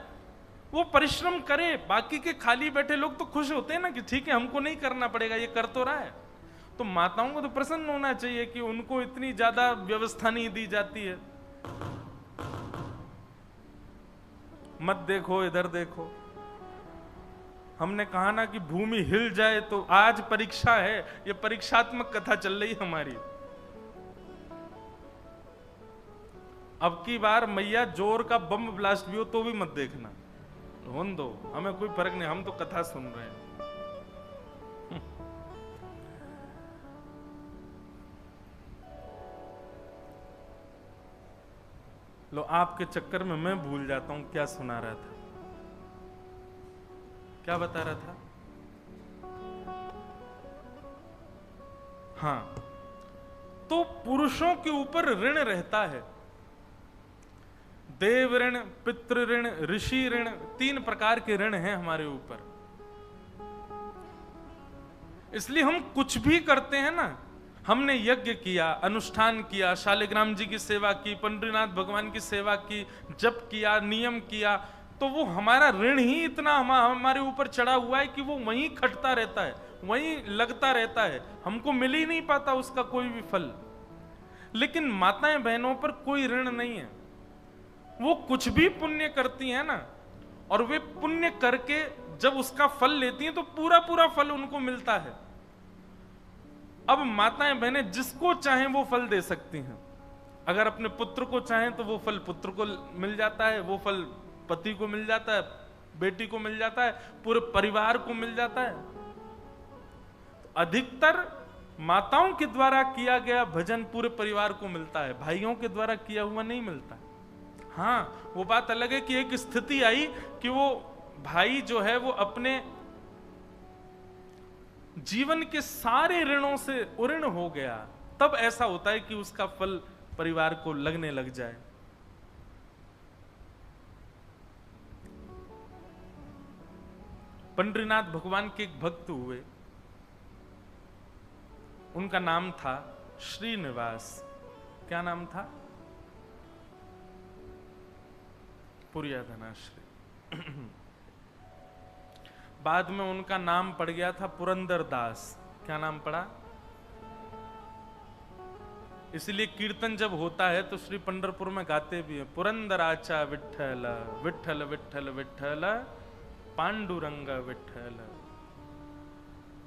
Speaker 1: वो परिश्रम करे। बाकी के खाली बैठे लोग तो खुश होते हैं ना कि ठीक है हमको नहीं करना पड़ेगा, ये कर तो रहा है। तो माताओं को तो प्रसन्न होना चाहिए कि उनको इतनी ज्यादा व्यवस्था नहीं दी जाती है। मत देखो, इधर देखो। हमने कहा ना कि भूमि हिल जाए, तो आज परीक्षा है, ये परीक्षात्मक कथा चल रही हमारी। अब की बार मैया जोर का बम ब्लास्ट भी हो तो भी मत देखना, होने दो, हमें कोई फर्क नहीं, हम तो कथा सुन रहे हैं। लो, आपके चक्कर में मैं भूल जाता हूं क्या सुना रहा था, क्या बता रहा था। हाँ, तो पुरुषों के ऊपर ऋण रहता है, देव ऋण, पितृ ऋण, ऋषि ऋण, 3 प्रकार के ऋण हैं हमारे ऊपर। इसलिए हम कुछ भी करते हैं ना, हमने यज्ञ किया, अनुष्ठान किया, शालिग्राम जी की सेवा की, पंडरीनाथ भगवान की सेवा की, जप किया, नियम किया, तो वो हमारा ऋण ही इतना हमारे ऊपर चढ़ा हुआ है कि वो वहीं खटता रहता है, वहीं लगता रहता है, हमको मिल ही नहीं पाता उसका कोई भी फल। लेकिन माताएं बहनों पर कोई ऋण नहीं है, वो कुछ भी पुण्य करती हैं ना, और वे पुण्य करके जब उसका फल लेती हैं तो पूरा पूरा फल उनको मिलता है। अब माताएं बहनें जिसको चाहें वो फल दे सकती हैं। अगर अपने पुत्र को चाहें तो वो फल पुत्र को मिल जाता है, वो फल पति को मिल जाता है, बेटी को मिल जाता है, पूरे परिवार को मिल जाता है। तो अधिकतर माताओं के द्वारा किया गया भजन पूरे परिवार को मिलता है, भाइयों के द्वारा किया हुआ नहीं मिलता। हाँ, वो बात अलग है कि एक स्थिति आई कि वो भाई जो है वो अपने जीवन के सारे ऋणों से उऋण हो गया, तब ऐसा होता है कि उसका फल परिवार को लगने लग जाए। पंडरीनाथ भगवान के एक भक्त हुए, उनका नाम था श्रीनिवास। क्या नाम था? पुरिया धनाश्री। बाद में उनका नाम पड़ गया था पुरंदर दास। क्या नाम पड़ा? इसलिए कीर्तन जब होता है तो श्री पंढरपुर में गाते भी हैं, पुरंदराचा विठ्ठल विठ्ठल विठ्ठल विठ्ठल पांडुरंग विठ्ठल।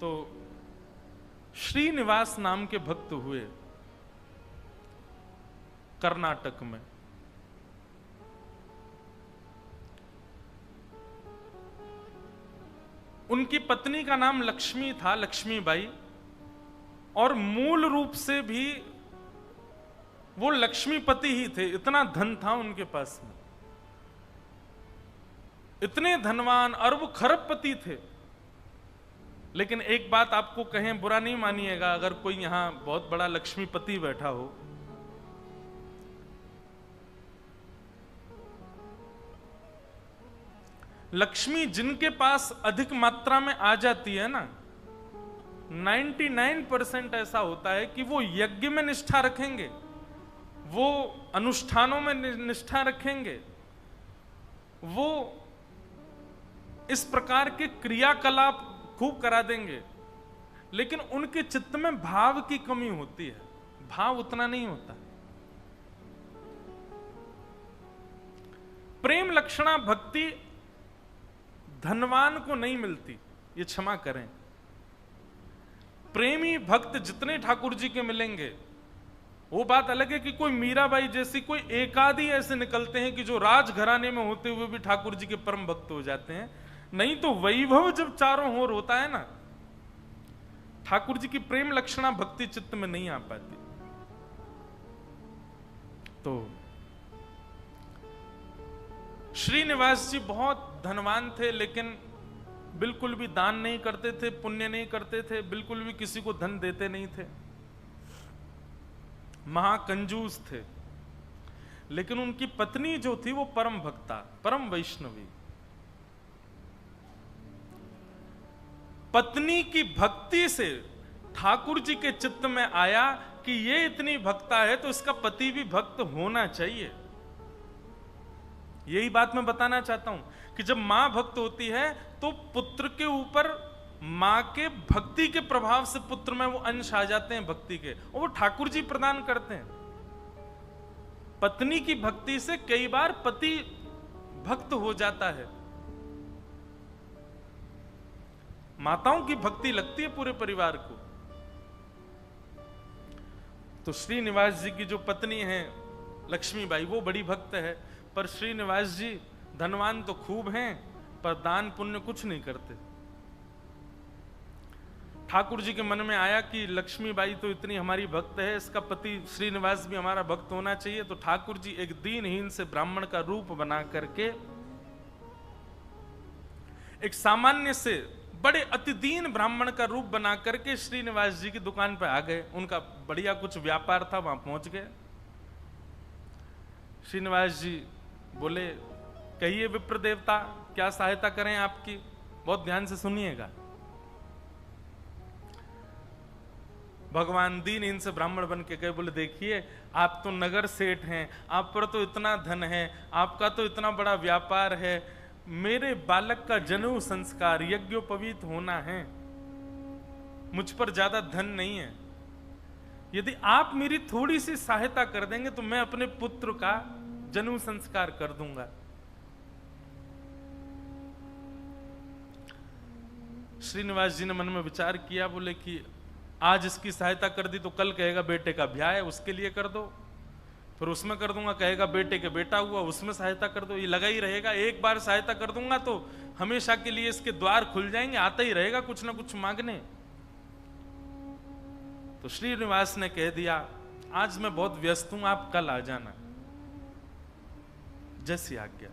Speaker 1: तो श्रीनिवास नाम के भक्त हुए कर्नाटक में। उनकी पत्नी का नाम लक्ष्मी था, लक्ष्मीबाई, और मूल रूप से भी वो लक्ष्मीपति ही थे। इतना धन था उनके पास में, इतने धनवान अरब खरबपति थे। लेकिन एक बात आपको कहें, बुरा नहीं मानिएगा अगर कोई यहां बहुत बड़ा लक्ष्मीपति बैठा हो, लक्ष्मी जिनके पास अधिक मात्रा में आ जाती है ना, 99% ऐसा होता है कि वो यज्ञ में निष्ठा रखेंगे, वो अनुष्ठानों में निष्ठा रखेंगे, वो इस प्रकार के क्रियाकलाप खूब करा देंगे, लेकिन उनके चित्त में भाव की कमी होती है, भाव उतना नहीं होता। प्रेम लक्षणा भक्ति धनवान को नहीं मिलती, ये क्षमा करें। प्रेमी भक्त जितने ठाकुर जी के मिलेंगे, वो बात अलग है कि कोई मीराबाई जैसी कोई एकाधी ऐसे निकलते हैं कि जो राजघराने में होते हुए भी ठाकुर जी के परम भक्त हो जाते हैं, नहीं तो वैभव जब चारों ओर होता है ना, ठाकुर जी की प्रेम लक्षणा भक्ति चित्त में नहीं आ पाती। तो श्रीनिवास जी बहुत धनवान थे, लेकिन बिल्कुल भी दान नहीं करते थे, पुण्य नहीं करते थे, बिल्कुल भी किसी को धन देते नहीं थे, महाकंजूस थे। लेकिन उनकी पत्नी जो थी वो परम भक्ता, परम वैष्णवी। पत्नी की भक्ति से ठाकुर जी के चित्त में आया कि ये इतनी भक्ता है तो इसका पति भी भक्त होना चाहिए। यही बात मैं बताना चाहता हूं कि जब मां भक्त होती है तो पुत्र के ऊपर मां के भक्ति के प्रभाव से पुत्र में वो अंश आ जाते हैं भक्ति के, और वो ठाकुर जी प्रदान करते हैं। पत्नी की भक्ति से कई बार पति भक्त हो जाता है। माताओं की भक्ति लगती है पूरे परिवार को। तो श्रीनिवास जी की जो पत्नी है लक्ष्मीबाई, वो बड़ी भक्त है, पर श्रीनिवास जी धनवान तो खूब हैं पर दान पुण्य कुछ नहीं करते। ठाकुर जी के मन में आया कि लक्ष्मीबाई तो इतनी हमारी भक्त है, इसका पति श्रीनिवास भी हमारा भक्त होना चाहिए। तो ठाकुर जी एक दीनहीन से ब्राह्मण का रूप बना करके एक सामान्य से बड़े अति दीन ब्राह्मण का रूप बना करके श्रीनिवास जी की दुकान पर आ गए। उनका बढ़िया कुछ व्यापार था, वहां पहुंच गए। श्रीनिवास जी बोले, कहिए विप्र देवता, क्या सहायता करें आपकी? बहुत ध्यान से सुनिएगा। भगवान दीन इनसे ब्राह्मण बन के गए, बोले देखिए आप तो नगर सेठ हैं, आप पर तो इतना धन है, आपका तो इतना बड़ा व्यापार है, मेरे बालक का जनेऊ संस्कार यज्ञोपवीत होना है, मुझ पर ज्यादा धन नहीं है, यदि आप मेरी थोड़ी सी सहायता कर देंगे तो मैं अपने पुत्र का जनेऊ संस्कार कर दूंगा। श्रीनिवास जी ने मन में विचार किया, बोले कि आज इसकी सहायता कर दी तो कल कहेगा बेटे का ब्याह है उसके लिए कर दो, फिर उसमें कर दूंगा, कहेगा बेटे के बेटा हुआ उसमें सहायता कर दो, ये लगा ही रहेगा। एक बार सहायता कर दूंगा तो हमेशा के लिए इसके द्वार खुल जाएंगे, आता ही रहेगा कुछ ना कुछ मांगने। तो श्रीनिवास ने कह दिया आज मैं बहुत व्यस्त हूं, आप कल आ जाना। जैसी आज्ञा।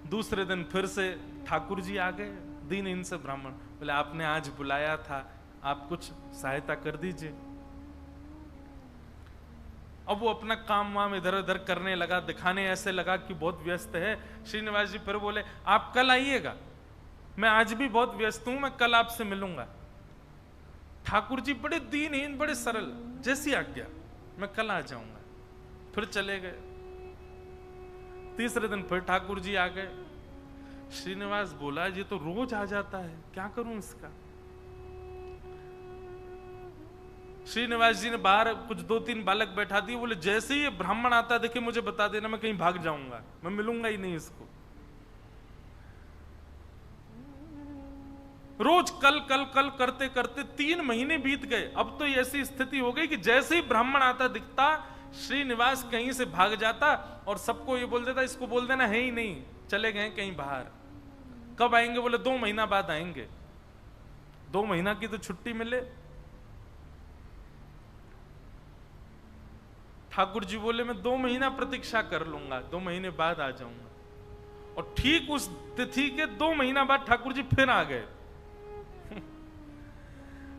Speaker 1: दूसरे दिन फिर से ठाकुर जी आ गए, दीन से ब्राह्मण, बोले आपने आज बुलाया था, आप कुछ सहायता कर दीजिए। अब वो अपना काम वाम इधर उधर करने लगा, दिखाने ऐसे लगा कि बहुत व्यस्त है। श्रीनिवास जी फिर बोले आप कल आइएगा, मैं आज भी बहुत व्यस्त हूं, मैं कल आपसे मिलूंगा। ठाकुर जी बड़े दीनहीन, बड़े सरल, जैसी आज्ञा, मैं कल आ जाऊंगा। फिर चले गए। तीसरे दिन फिर ठाकुर जी आ गए। श्रीनिवास बोला ये तो रोज आ जाता है, क्या करूं इसका। श्रीनिवास जी ने बाहर कुछ 2-3 बालक बैठा दिए, बोले जैसे ही ब्राह्मण आता देखे मुझे बता देना, मैं कहीं भाग जाऊंगा, मैं मिलूंगा ही नहीं इसको। रोज कल कल कल करते करते 3 महीने बीत गए। अब तो ऐसी स्थिति हो गई कि जैसे ही ब्राह्मण आता दिखता श्रीनिवास कहीं से भाग जाता और सबको ये बोल देता इसको बोल देना है ही नहीं, चले गए कहीं बाहर। कब आएंगे, बोले 2 महीना बाद आएंगे। 2 महीना की तो छुट्टी मिले। ठाकुर जी बोले मैं 2 महीना प्रतीक्षा कर लूंगा, 2 महीने बाद आ जाऊंगा। और ठीक उस तिथि के 2 महीना बाद ठाकुर जी फिर आ गए।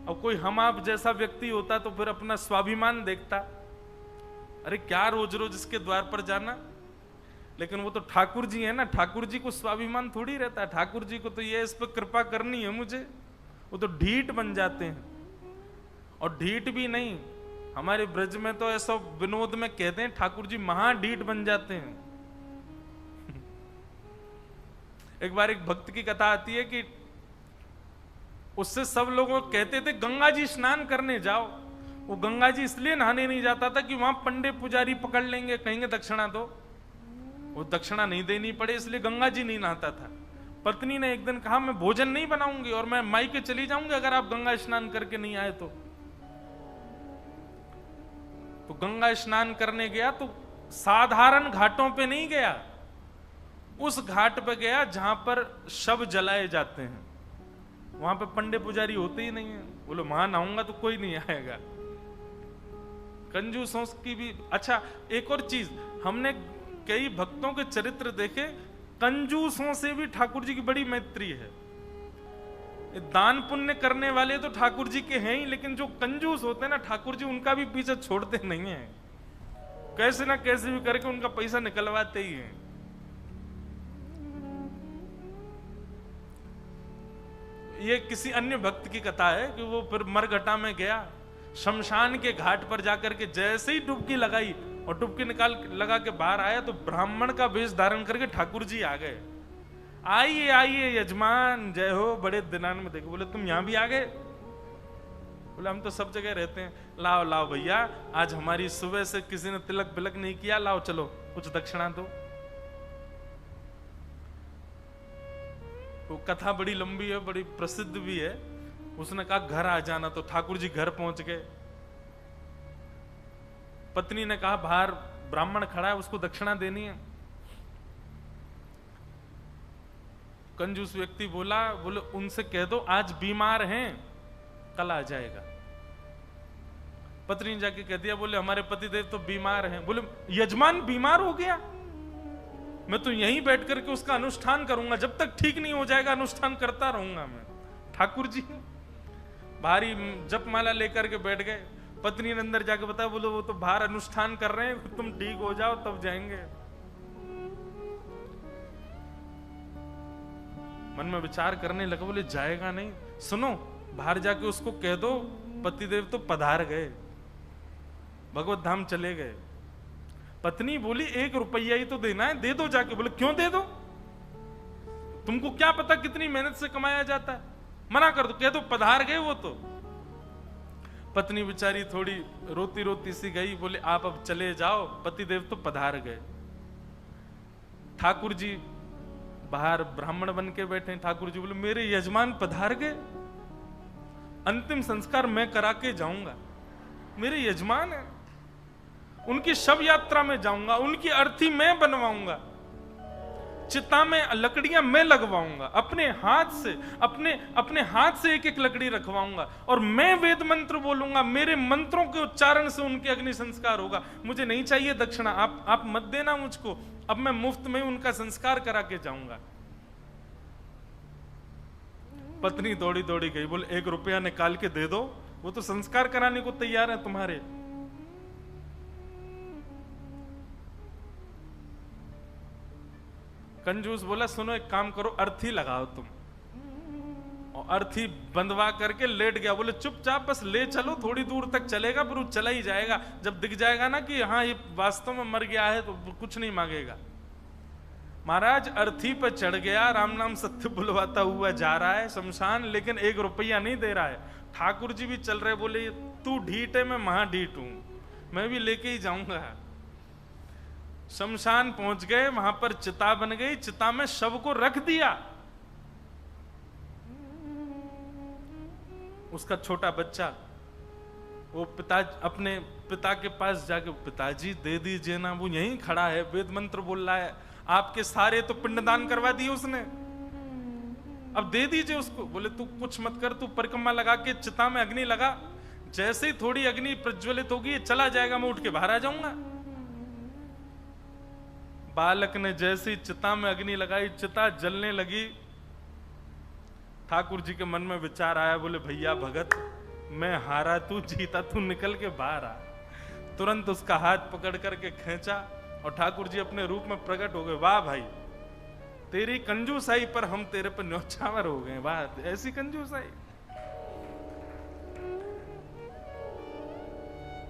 Speaker 1: अब कोई हम आप जैसा व्यक्ति होता तो फिर अपना स्वाभिमान देखता, अरे क्या रोज रोज इसके द्वार पर जाना। लेकिन वो तो ठाकुर जी है ना, ठाकुर जी को स्वाभिमान थोड़ी रहता है। ठाकुर जी को तो ये इस पर कृपा करनी है मुझे, वो तो ढीठ बन जाते हैं। और ढीठ भी नहीं, हमारे ब्रज में तो ऐसा विनोद में कहते हैं ठाकुर जी महाढीठ बन जाते हैं। एक बार एक भक्त की कथा आती है कि उससे सब लोग कहते थे गंगा जी स्नान करने जाओ। वो गंगा जी इसलिए नहाने नहीं जाता था कि वहां पंडे पुजारी पकड़ लेंगे, कहेंगे दक्षिणा दो, वो दक्षिणा नहीं देनी पड़े, इसलिए गंगा जी नहीं नहाता था। पत्नी ने एक दिन कहा मैं भोजन नहीं बनाऊंगी और मैं मायके चली जाऊंगी अगर आप गंगा स्नान करके नहीं आए तो गंगा स्नान करने गया तो साधारण घाटों पे नहीं गया, उस घाट पे गया जहां पर शव जलाए जाते हैं। वहां पे पंडे पुजारी होते ही नहीं है। बोलो वहां नहाऊंगा तो कोई नहीं आएगा। कंजूसों की भी। अच्छा एक और चीज, हमने कई भक्तों के चरित्र देखे, कंजूसों से भी ठाकुर जी की बड़ी मैत्री है। दान पुण्य करने वाले तो ठाकुर जी के हैं ही, लेकिन जो कंजूस होते हैं ना ठाकुर जी उनका भी पीछे छोड़ते नहीं है, कैसे ना कैसे भी करके उनका पैसा निकलवाते ही हैं। ये किसी अन्य भक्त की कथा है कि वो फिर मरघटा में गया, शमशान के घाट पर जाकर के जैसे ही डुबकी लगाई और डुबकी निकाल लगा के बाहर आया तो ब्राह्मण का वेश धारण करके ठाकुर जी आ गए। आइए आइए यजमान, जय हो, बड़े दिनान में देखो। बोले तुम यहां भी आ गए? बोले हम तो सब जगह रहते हैं। लाओ लाओ भैया, आज हमारी सुबह से किसी ने तिलक बिलक नहीं किया, लाओ चलो कुछ दक्षिणा दो। वो कथा बड़ी लंबी है, बड़ी प्रसिद्ध भी है। उसने कहा घर आ जाना, तो ठाकुर जी घर पहुंच गए। पत्नी ने कहा बाहर ब्राह्मण खड़ा है, उसको दक्षिणा देनी है। कंजूस व्यक्ति बोला, बोले उनसे कह दो आज बीमार हैं, कल आ जाएगा। पत्नी ने जाके कह दिया, बोले हमारे पतिदेव तो बीमार हैं। बोले यजमान बीमार हो गया, मैं तो यहीं बैठ करके उसका अनुष्ठान करूंगा, जब तक ठीक नहीं हो जाएगा अनुष्ठान करता रहूंगा मैं। ठाकुर जी भारी जपमाला लेकर के बैठ गए। पत्नी ने अंदर जाके बताया, बोले वो तो बाहर अनुष्ठान कर रहे हैं, तुम ठीक हो जाओ तब जाएंगे। मन में विचार करने लगा, बोले जाएगा नहीं। सुनो बाहर जाके उसको कह दो पतिदेव तो पधार गए, भगवत धाम चले गए। पत्नी बोली 1 रुपया ही तो देना है, दे दो जाके। बोले क्यों दे दो? तुमको क्या पता कितनी मेहनत से कमाया जाता है? मना कर दो, कह दो पधार गए वो तो। पत्नी बेचारी थोड़ी रोती रोती सी गई, बोले आप अब चले जाओ, पतिदेव तो पधार गए। ठाकुर जी बाहर ब्राह्मण बन के बैठे। ठाकुर जी बोले मेरे यजमान पधार गए, अंतिम संस्कार मैं करा के जाऊंगा। मेरे यजमान है, उनकी शव यात्रा में जाऊंगा, उनकी अर्थी मैं बनवाऊंगा, चिता में लकड़ियां मैं लगवाऊंगा, अपने हाथ से अपने हाथ से एक एक लकड़ी रखवाऊंगा, और मैं वेद मंत्र बोलूंगा, मेरे मंत्रों के उच्चारण से उनके अग्नि संस्कार होगा। मुझे नहीं चाहिए दक्षिणा, आप मत देना मुझको, अब मैं मुफ्त में उनका संस्कार करा के जाऊंगा। पत्नी दौड़ी दौड़ी गई, बोले 1 रुपया निकाल के दे दो, वो तो संस्कार कराने को तैयार है तुम्हारे। कंजूस बोला सुनो एक काम करो, अर्थी लगाओ तुम, और अर्थी बंधवा करके लेट गया। बोले चुपचाप बस ले चलो, थोड़ी दूर तक चलेगा, फिर वो चला ही जाएगा। जब दिख जाएगा ना कि हाँ ये वास्तव में मर गया है तो कुछ नहीं मांगेगा। महाराज अर्थी पर चढ़ गया, राम नाम सत्य बुलवाता हुआ जा रहा है शमशान, लेकिन 1 रुपया नहीं दे रहा है। ठाकुर जी भी चल रहे, बोले तू ढीठ है, मैं महा ढीठ हूं, मैं भी लेके ही जाऊंगा। शमशान पहुंच गए, वहां पर चिता बन गई, चिता में शव को रख दिया। उसका छोटा बच्चा वो अपने पिता के पास जाके, पिताजी दे दीजिए ना, वो यहीं खड़ा है, वेद मंत्र बोल रहा है, आपके सारे तो पिंडदान करवा दिए उसने, अब दे दीजिए उसको। बोले तू कुछ मत कर, तू परिक्रमा लगा के चिता में अग्नि लगा, जैसे ही थोड़ी अग्नि प्रज्वलित होगी चला जाएगा, मैं उठ के बाहर आ जाऊंगा। बालक ने जैसी चिता में अग्नि लगाई, चिता जलने लगी। ठाकुर जी के मन में विचार आया, बोले भैया भगत, मैं हारा तू जीता, तू निकल के बाहर आ। तुरंत उसका हाथ पकड़ करके खींचा और ठाकुर जी अपने रूप में प्रकट हो गए। वाह भाई, तेरी कंजूसाई पर हम तेरे पर न्यौछावर हो गए, वाह ऐसी कंजूसाई।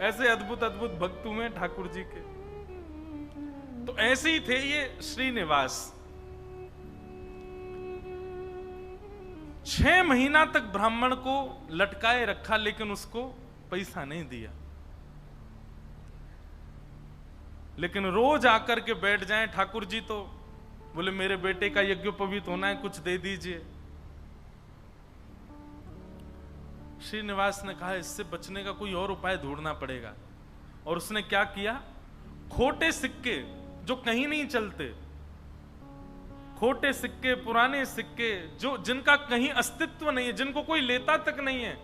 Speaker 1: ऐसे अद्भुत अद्भुत भक्त हुए ठाकुर जी के। तो ऐसे ही थे ये श्रीनिवास। 6 महीना तक ब्राह्मण को लटकाए रखा, लेकिन उसको पैसा नहीं दिया। लेकिन रोज आकर के बैठ जाएं ठाकुर जी, तो बोले मेरे बेटे का यज्ञोपवीत होना है, कुछ दे दीजिए। श्रीनिवास ने कहा इससे बचने का कोई और उपाय ढूंढना पड़ेगा। और उसने क्या किया, खोटे सिक्के जो कहीं नहीं चलते, खोटे सिक्के, पुराने सिक्के जो जिनका कहीं अस्तित्व नहीं है, जिनको कोई लेता तक नहीं है,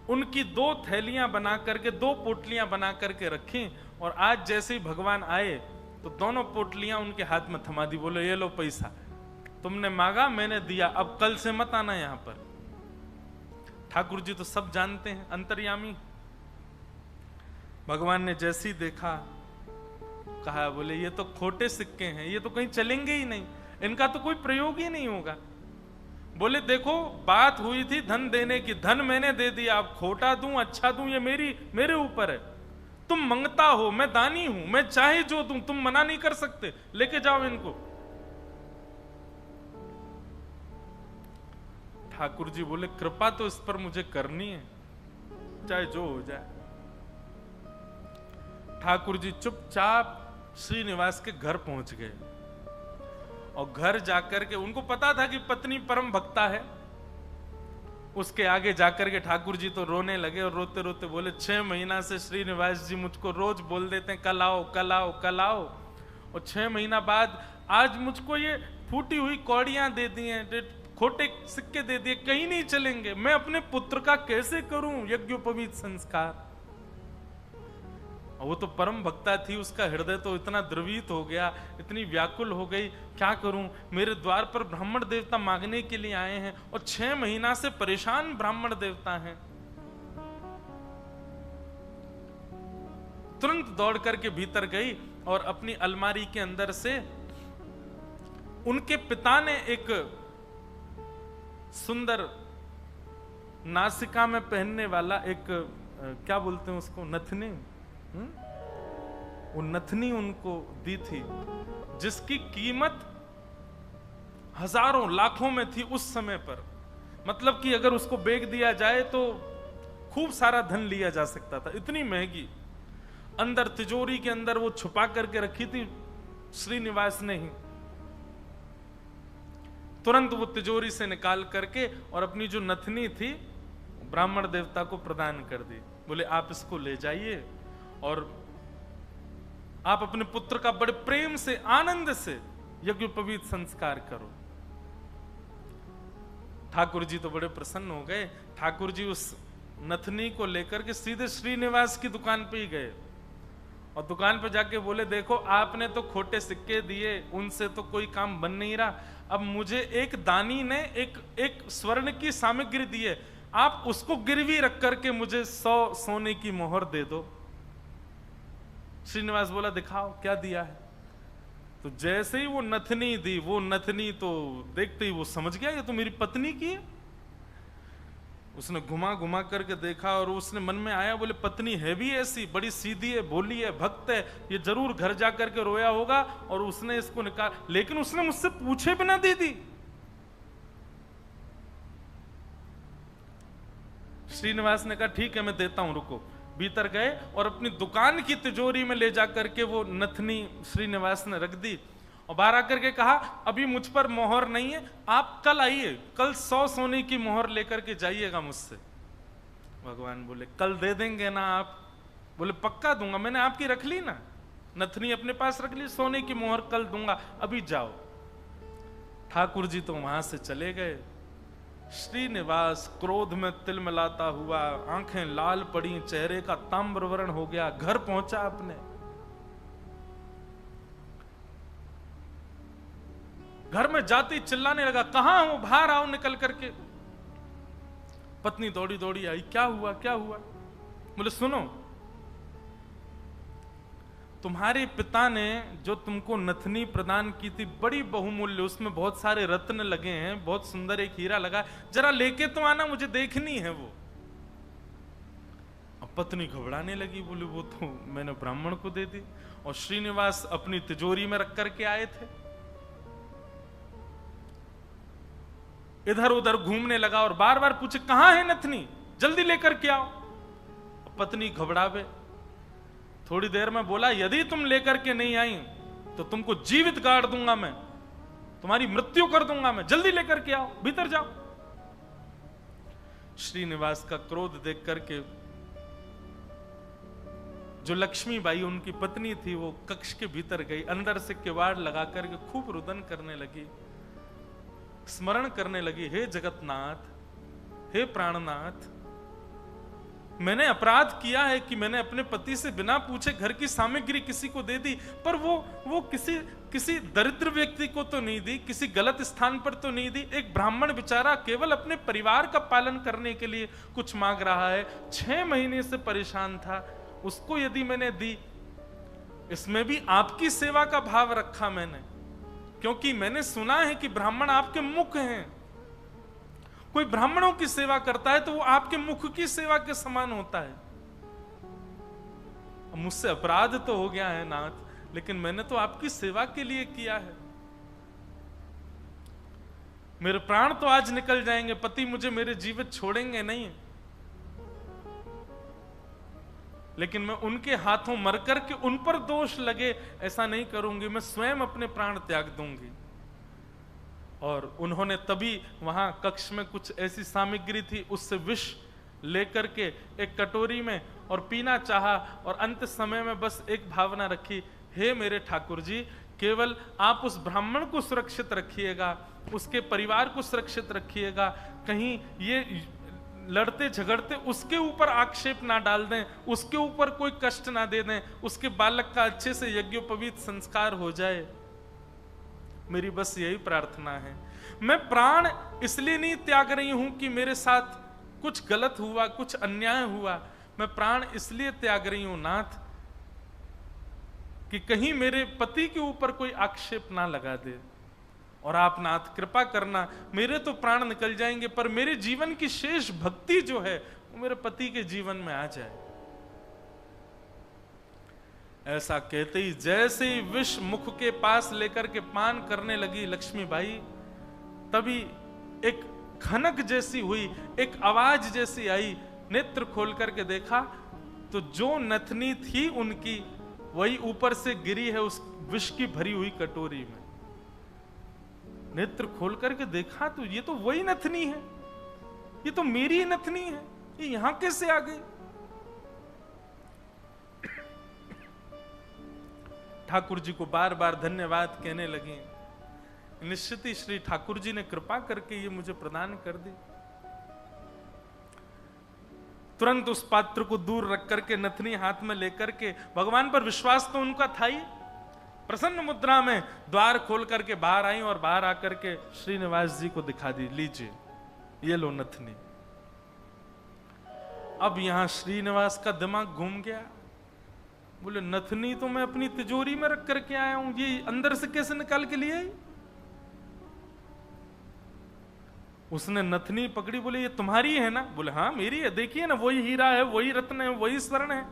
Speaker 1: उनकी 2 थैलियां बना करके, 2 पोटलियां बना करके रखी। और आज जैसे ही भगवान आए तो दोनों पोटलियां उनके हाथ में थमा दी। बोले ये लो पैसा, तुमने मांगा मैंने दिया, अब कल से मत आना यहां पर। ठाकुर जी तो सब जानते हैं, अंतर्यामी। भगवान ने जैसे ही देखा, कहा बोले ये तो खोटे सिक्के हैं, ये तो कहीं चलेंगे ही नहीं, इनका तो कोई प्रयोग ही नहीं होगा। बोले देखो बात हुई थी धन देने की, धन मैंने दे दिया, अब खोटा दूं अच्छा दूं ये मेरे ऊपर है। तुम मंगता हो, मैं दानी हूं, मैं चाहे जो दूं, तुम मना नहीं कर सकते, लेके जाओ इनको। ठाकुर जी बोले कृपा तो इस पर मुझे करनी है, चाहे जो हो जाए। ठाकुर जी चुपचाप श्रीनिवास के घर पहुंच गए। और घर जाकर के उनको पता था कि पत्नी परम भक्ता है। उसके आगे जाकर के ठाकुर जी तो रोने लगे और रोते रोते बोले 6 महीना से श्रीनिवास जी मुझको रोज बोल देते हैं कल आओ कल आओ कल आओ, और 6 महीना बाद आज मुझको ये फूटी हुई कौड़ियां दे दी हैं, खोटे सिक्के दे दिए, कहीं नहीं चलेंगे। मैं अपने पुत्र का कैसे करूं यज्ञोपवीत संस्कार। वो तो परम भक्ता थी, उसका हृदय तो इतना द्रवित हो गया, इतनी व्याकुल हो गई, क्या करूं, मेरे द्वार पर ब्राह्मण देवता मांगने के लिए आए हैं और 6 महीना से परेशान ब्राह्मण देवता हैं। तुरंत दौड़ करके भीतर गई और अपनी अलमारी के अंदर से उनके पिता ने एक सुंदर नासिका में पहनने वाला एक क्या बोलते हैं उसको, नथनी, वो नथनी उनको दी थी, जिसकी कीमत हजारों लाखों में थी उस समय पर। मतलब कि अगर उसको बेच दिया जाए तो खूब सारा धन लिया जा सकता था, इतनी महंगी। अंदर तिजोरी के अंदर वो छुपा करके रखी थी श्रीनिवास ने ही। तुरंत वो तिजोरी से निकाल करके और अपनी जो नथनी थी ब्राह्मण देवता को प्रदान कर दी। बोले आप इसको ले जाइए और आप अपने पुत्र का बड़े प्रेम से आनंद से यज्ञोपवीत संस्कार करो। ठाकुर जी तो बड़े प्रसन्न हो गए। ठाकुर जी उस नथनी को लेकर के सीधे श्रीनिवास की दुकान पे ही गए और दुकान पे जाके बोले देखो आपने तो खोटे सिक्के दिए, उनसे तो कोई काम बन नहीं रहा। अब मुझे एक दानी ने एक स्वर्ण की सामग्री दी है, आप उसको गिरवी रख करके मुझे 100 सोने की मोहर दे दो। श्रीनिवास बोला दिखाओ क्या दिया है। तो जैसे ही वो नथनी दी, वो नथनी तो देखते ही वो समझ गया ये तो मेरी पत्नी की है। उसने घुमा घुमा करके देखा और उसने मन में आया, बोले पत्नी है भी ऐसी, बड़ी सीधी है, भोली है, भक्त है, ये जरूर घर जा करके रोया होगा और उसने इसको निकाल, लेकिन उसने मुझसे पूछे बिना दे दी। श्रीनिवास ने कहा ठीक है मैं देता हूं, रुको। भीतर गए और अपनी दुकान की तिजोरी में ले जा करके वो नथनी श्रीनिवास ने रख दी और बाहर आकर के कहा अभी मुझ पर मोहर नहीं है, आप कल आइए, कल 100 सोने की मोहर लेकर के जाइएगा मुझसे। भगवान बोले कल दे देंगे ना आप? बोले पक्का दूंगा, मैंने आपकी रख ली ना, नथनी अपने पास रख ली, सोने की मोहर कल दूंगा, अभी जाओ। ठाकुर जी तो वहां से चले गए। श्रीनिवास क्रोध में तिलमिलाता हुआ, आंखें लाल पड़ी, चेहरे का ताम्रवर्ण हो गया, घर पहुंचा अपने। घर में जाते चिल्लाने लगा कहां हो, बाहर आओ निकल करके। पत्नी दौड़ी दौड़ी आई, क्या हुआ क्या हुआ? बोले सुनो, तुम्हारे पिता ने जो तुमको नथनी प्रदान की थी बड़ी बहुमूल्य, उसमें बहुत सारे रत्न लगे हैं, बहुत सुंदर एक हीरा लगा, जरा लेके तो आना, मुझे देखनी है वो। अब पत्नी घबराने लगी, बोले वो तो मैंने ब्राह्मण को दे दी और श्रीनिवास अपनी तिजोरी में रख करके आए थे। इधर उधर घूमने लगा और बार बार पूछे कहां है नथनी, जल्दी लेकर के आओ। पत्नी घबरावे, थोड़ी देर में बोला यदि तुम लेकर के नहीं आई तो तुमको जीवित गाड़ दूंगा मैं, तुम्हारी मृत्यु कर दूंगा मैं, जल्दी लेकर के आओ, भीतर जाओ। श्रीनिवास का क्रोध देख करके जो लक्ष्मीबाई उनकी पत्नी थी वो कक्ष के भीतर गई, अंदर से किवाड़ लगा करके खूब रुदन करने लगी, स्मरण करने लगी, हे जगतनाथ, हे प्राणनाथ, मैंने अपराध किया है कि मैंने अपने पति से बिना पूछे घर की सामग्री किसी को दे दी, पर वो किसी दरिद्र व्यक्ति को तो नहीं दी, किसी गलत स्थान पर तो नहीं दी। एक ब्राह्मण बेचारा केवल अपने परिवार का पालन करने के लिए कुछ मांग रहा है, 6 महीने से परेशान था, उसको यदि मैंने दी, इसमें भी आपकी सेवा का भाव रखा मैंने, क्योंकि मैंने सुना है कि ब्राह्मण आपके मुख हैं, कोई ब्राह्मणों की सेवा करता है तो वो आपके मुख की सेवा के समान होता है। मुझसे अपराध तो हो गया है नाथ, लेकिन मैंने तो आपकी सेवा के लिए किया है। मेरे प्राण तो आज निकल जाएंगे, पति मुझे मेरे जीवित छोड़ेंगे नहीं, लेकिन मैं उनके हाथों मर कर के उन पर दोष लगे ऐसा नहीं करूंगी, मैं स्वयं अपने प्राण त्याग दूंगी। और उन्होंने तभी वहां कक्ष में कुछ ऐसी सामग्री थी, उससे विष लेकर के एक कटोरी में और पीना चाहा, और अंत समय में बस एक भावना रखी, हे मेरे ठाकुर जी, केवल आप उस ब्राह्मण को सुरक्षित रखिएगा, उसके परिवार को सुरक्षित रखिएगा, कहीं ये लड़ते झगड़ते उसके ऊपर आक्षेप ना डाल दें, उसके ऊपर कोई कष्ट ना दे दें, उसके बालक का अच्छे से यज्ञोपवीत संस्कार हो जाए, मेरी बस यही प्रार्थना है। मैं प्राण इसलिए नहीं त्याग रही हूं कि मेरे साथ कुछ गलत हुआ, कुछ अन्याय हुआ, मैं प्राण इसलिए त्याग रही हूं नाथ कि कहीं मेरे पति के ऊपर कोई आक्षेप ना लगा दे, और आप नाथ कृपा करना, मेरे तो प्राण निकल जाएंगे पर मेरे जीवन की शेष भक्ति जो है वो मेरे पति के जीवन में आ जाए। ऐसा कहते ही जैसे ही विष मुख के पास लेकर के पान करने लगी लक्ष्मीबाई, तभी एक खनक जैसी हुई, एक आवाज जैसी आई। नेत्र खोल करके देखा तो जो नथनी थी उनकी, वही ऊपर से गिरी है उस विष की भरी हुई कटोरी में। नेत्र खोल करके देखा तो ये तो वही नथनी है, ये तो मेरी नथनी है, ये यहां कैसे आ गई? ठाकुर जी को बार बार धन्यवाद कहने लगे। निश्चित ही श्री ठाकुर जी ने कृपा करके ये मुझे प्रदान कर दी। तुरंत उस पात्र को दूर रख करके, नथनी हाथ में लेकर के, भगवान पर विश्वास तो उनका था ही, प्रसन्न मुद्रा में द्वार खोल करके बाहर आई और बाहर आकर के श्रीनिवास जी को दिखा दी, लीजिए ये लो नथनी। अब यहां श्रीनिवास का दिमाग घूम गया। बोले नथनी तो मैं अपनी तिजोरी में रख करके आया हूं, ये अंदर से कैसे निकाल के लिए आई? उसने नथनी पकड़ी, बोले ये तुम्हारी है ना? बोले हाँ मेरी है, देखिए ना वही हीरा है, वही रत्न है, वही स्वर्ण है।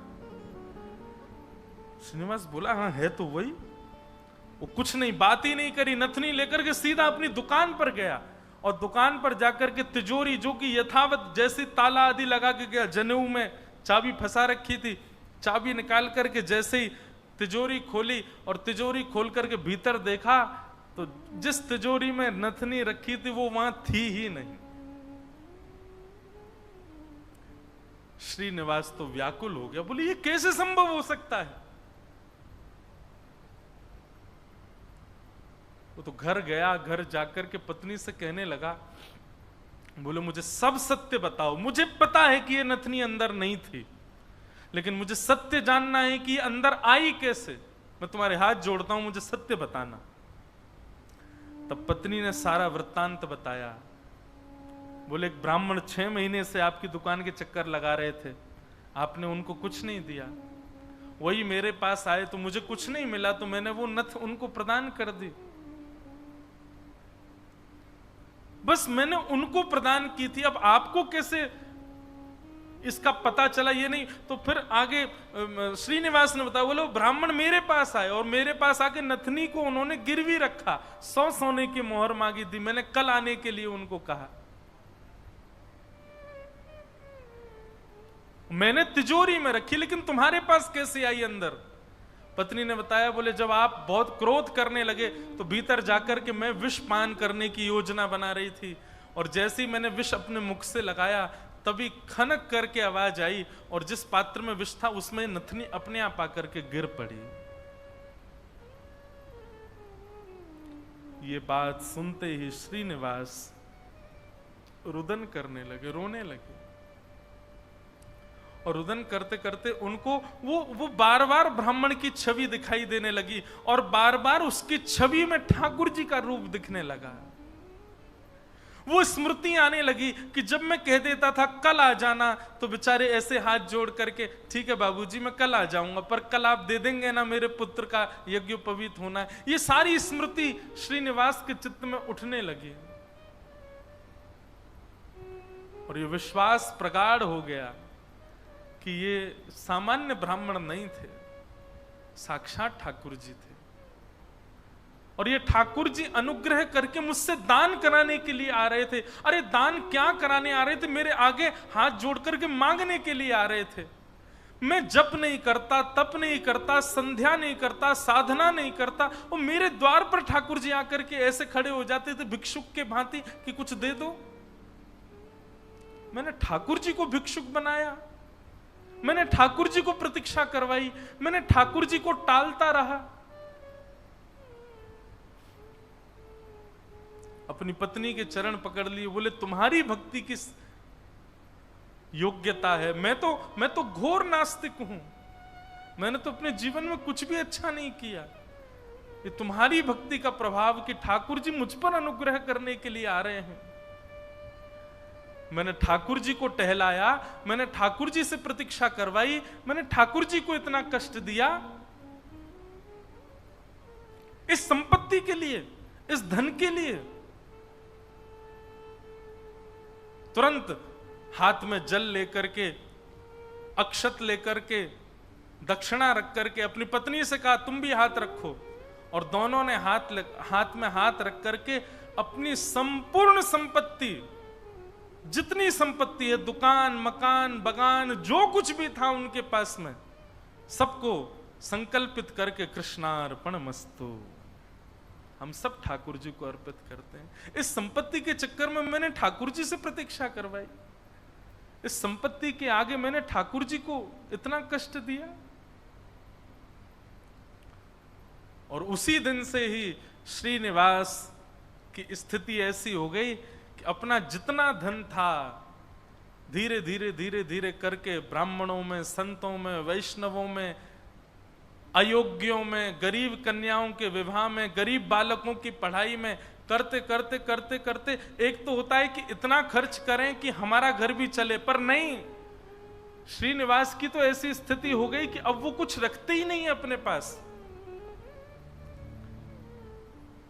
Speaker 1: श्रीनिवास बोला हाँ है तो वही। वो कुछ नहीं, बात ही नहीं करी, नथनी लेकर के सीधा अपनी दुकान पर गया और दुकान पर जाकर के तिजोरी, जो कि यथावत जैसी ताला आदि लगा के गया, जनेऊ में चाबी फंसा रखी थी, चाबी निकाल करके जैसे ही तिजोरी खोली और तिजोरी खोल करके भीतर देखा तो जिस तिजोरी में नथनी रखी थी वो वहां थी ही नहीं। श्रीनिवास तो व्याकुल हो गया, बोले ये कैसे संभव हो सकता है? वो तो घर गया, घर जाकर के पत्नी से कहने लगा, बोले मुझे सब सत्य बताओ, मुझे पता है कि ये नथनी अंदर नहीं थी, लेकिन मुझे सत्य जानना है कि ये अंदर आई कैसे। मैं तुम्हारे हाथ जोड़ता हूं, मुझे सत्य बताना। तब पत्नी ने सारा वृत्तांत बताया। बोले एक ब्राह्मण 6 महीने से आपकी दुकान के चक्कर लगा रहे थे, आपने उनको कुछ नहीं दिया, वही मेरे पास आए तो मुझे कुछ नहीं मिला, तो मैंने वो नथ उनको प्रदान कर दी। बस मैंने उनको प्रदान की थी, अब आपको कैसे इसका पता चला ये नहीं। तो फिर आगे श्रीनिवास ने बताया, बोलो ब्राह्मण मेरे पास आए और मेरे पास आके नथनी को उन्होंने गिरवी रखा, 100 सोने की मोहर मांगी थी, मैंने कल आने के लिए उनको कहा, मैंने तिजोरी में रखी, लेकिन तुम्हारे पास कैसे आई अंदर? पत्नी ने बताया, बोले जब आप बहुत क्रोध करने लगे तो भीतर जाकर के मैं विष पान करने की योजना बना रही थी, और जैसे ही मैंने विष अपने मुख से लगाया तभी खनक करके आवाज आई और जिस पात्र में विष था उसमें नथनी अपने आप आकर के गिर पड़ी। ये बात सुनते ही श्रीनिवास रुदन करने लगे, रोने लगे, और रुदन करते करते उनको वो बार बार ब्राह्मण की छवि दिखाई देने लगी और बार बार उसकी छवि में ठाकुर जी का रूप दिखने लगा। वो स्मृति आने लगी कि जब मैं कह देता था कल आ जाना, तो बेचारे ऐसे हाथ जोड़ करके, ठीक है बाबूजी मैं कल आ जाऊंगा, पर कल आप दे देंगे ना, मेरे पुत्र का यज्ञोपवीत होना है। ये सारी स्मृति श्रीनिवास के चित्त में उठने लगी और ये विश्वास प्रगाढ़ हो गया कि ये सामान्य ब्राह्मण नहीं थे, साक्षात ठाकुर जी थे। और ये ठाकुर जी अनुग्रह करके मुझसे दान कराने के लिए आ रहे थे। अरे दान क्या कराने आ रहे थे, मेरे आगे हाथ जोड़ करके मांगने के लिए आ रहे थे। मैं जप नहीं करता, तप नहीं करता, संध्या नहीं करता, साधना नहीं करता, और मेरे द्वार पर ठाकुर जी आकर के ऐसे खड़े हो जाते थे भिक्षुक के भांति कि कुछ दे दो। मैंने ठाकुर जी को भिक्षुक बनाया, मैंने ठाकुर जी को प्रतीक्षा करवाई, मैंने ठाकुर जी को टालता रहा। अपनी पत्नी के चरण पकड़ लिए, बोले तुम्हारी भक्ति किस योग्यता है? मैं तो घोर नास्तिक हूं, मैंने तो अपने जीवन में कुछ भी अच्छा नहीं किया। ये तुम्हारी भक्ति का प्रभाव कि ठाकुर जी मुझ पर अनुग्रह करने के लिए आ रहे हैं। मैंने ठाकुर जी को टहलाया, मैंने ठाकुर जी से प्रतीक्षा करवाई, मैंने ठाकुर जी को इतना कष्ट दिया इस संपत्ति के लिए, इस धन के लिए। तुरंत हाथ में जल लेकर के, अक्षत लेकर के, दक्षिणा रख करके अपनी पत्नी से कहा तुम भी हाथ रखो, और दोनों ने हाथ में हाथ रख करके अपनी संपूर्ण संपत्ति, जितनी संपत्ति है, दुकान, मकान, बगान, जो कुछ भी था उनके पास में, सबको संकल्पित करके कृष्णार्पण मस्तु, हम सब ठाकुर जी को अर्पित करते हैं। इस संपत्ति के चक्कर में मैंने ठाकुर जी से प्रतीक्षा करवाई, इस संपत्ति के आगे मैंने ठाकुर जी को इतना कष्ट दिया। और उसी दिन से ही श्रीनिवास की स्थिति ऐसी हो गई कि अपना जितना धन था धीरे धीरे धीरे धीरे करके ब्राह्मणों में, संतों में, वैष्णवों में, अयोग्यों में, गरीब कन्याओं के विवाह में, गरीब बालकों की पढ़ाई में करते करते करते करते एक तो होता है कि इतना खर्च करें कि हमारा घर भी चले, पर नहीं, श्रीनिवास की तो ऐसी स्थिति हो गई कि अब वो कुछ रखते ही नहीं है अपने पास।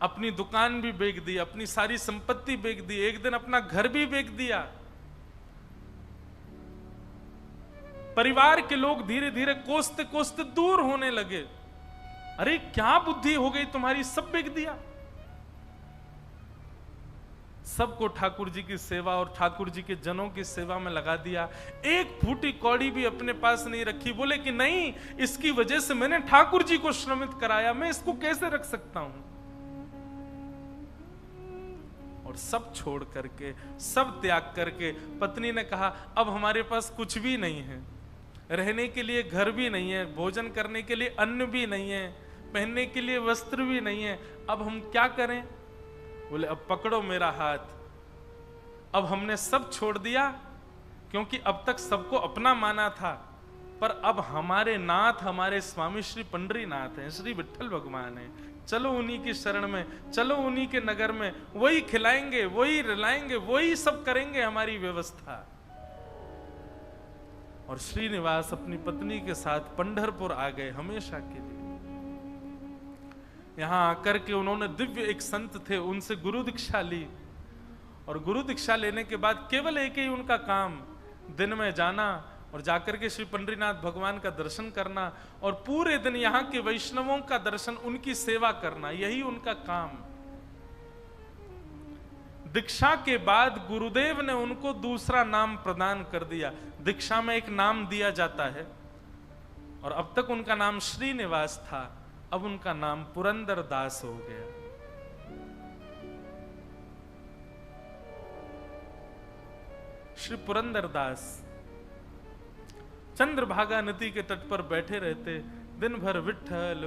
Speaker 1: अपनी दुकान भी बेच दी, अपनी सारी संपत्ति बेच दी, एक दिन अपना घर भी बेच दिया। परिवार के लोग धीरे धीरे कोसते कोसते दूर होने लगे। अरे क्या बुद्धि हो गई तुम्हारी, सब बेच दिया। सबको ठाकुर जी की सेवा और ठाकुर जी के जनों की सेवा में लगा दिया। एक फूटी कौड़ी भी अपने पास नहीं रखी। बोले कि नहीं, इसकी वजह से मैंने ठाकुर जी को श्रमित कराया, मैं इसको कैसे रख सकता हूं। और सब छोड़ करके, सब त्याग करके पत्नी ने कहा अब हमारे पास कुछ भी नहीं है, रहने के लिए घर भी नहीं है, भोजन करने के लिए अन्न भी नहीं है, पहनने के लिए वस्त्र भी नहीं है, अब हम क्या करें। बोले अब पकड़ो मेरा हाथ, अब हमने सब छोड़ दिया, क्योंकि अब तक सबको अपना माना था, पर अब हमारे नाथ, हमारे स्वामी श्री पंडरीनाथ हैं, श्री विठ्ठल भगवान हैं, चलो उन्हीं की शरण में, चलो उन्हीं के नगर में, वही खिलाएंगे, वही रिलाएंगे, वही सब करेंगे हमारी व्यवस्था। और श्रीनिवास अपनी पत्नी के साथ पंढरपुर आ गए हमेशा के लिए। यहां आकर के उन्होंने दिव्य एक संत थे, उनसे गुरु दीक्षा ली, और गुरु दीक्षा लेने के बाद केवल एक ही उनका काम, दिन में जाना और जाकर के श्री पंडरीनाथ भगवान का दर्शन करना, और पूरे दिन यहाँ के वैष्णवों का दर्शन, उनकी सेवा करना, यही उनका काम। दीक्षा के बाद गुरुदेव ने उनको दूसरा नाम प्रदान कर दिया। दीक्षा में एक नाम दिया जाता है, और अब तक उनका नाम श्रीनिवास था, अब उनका नाम पुरंदर दास हो गया। श्री पुरंदर दास चंद्रभागा नदी के तट पर बैठे रहते, दिन भर विठ्ठल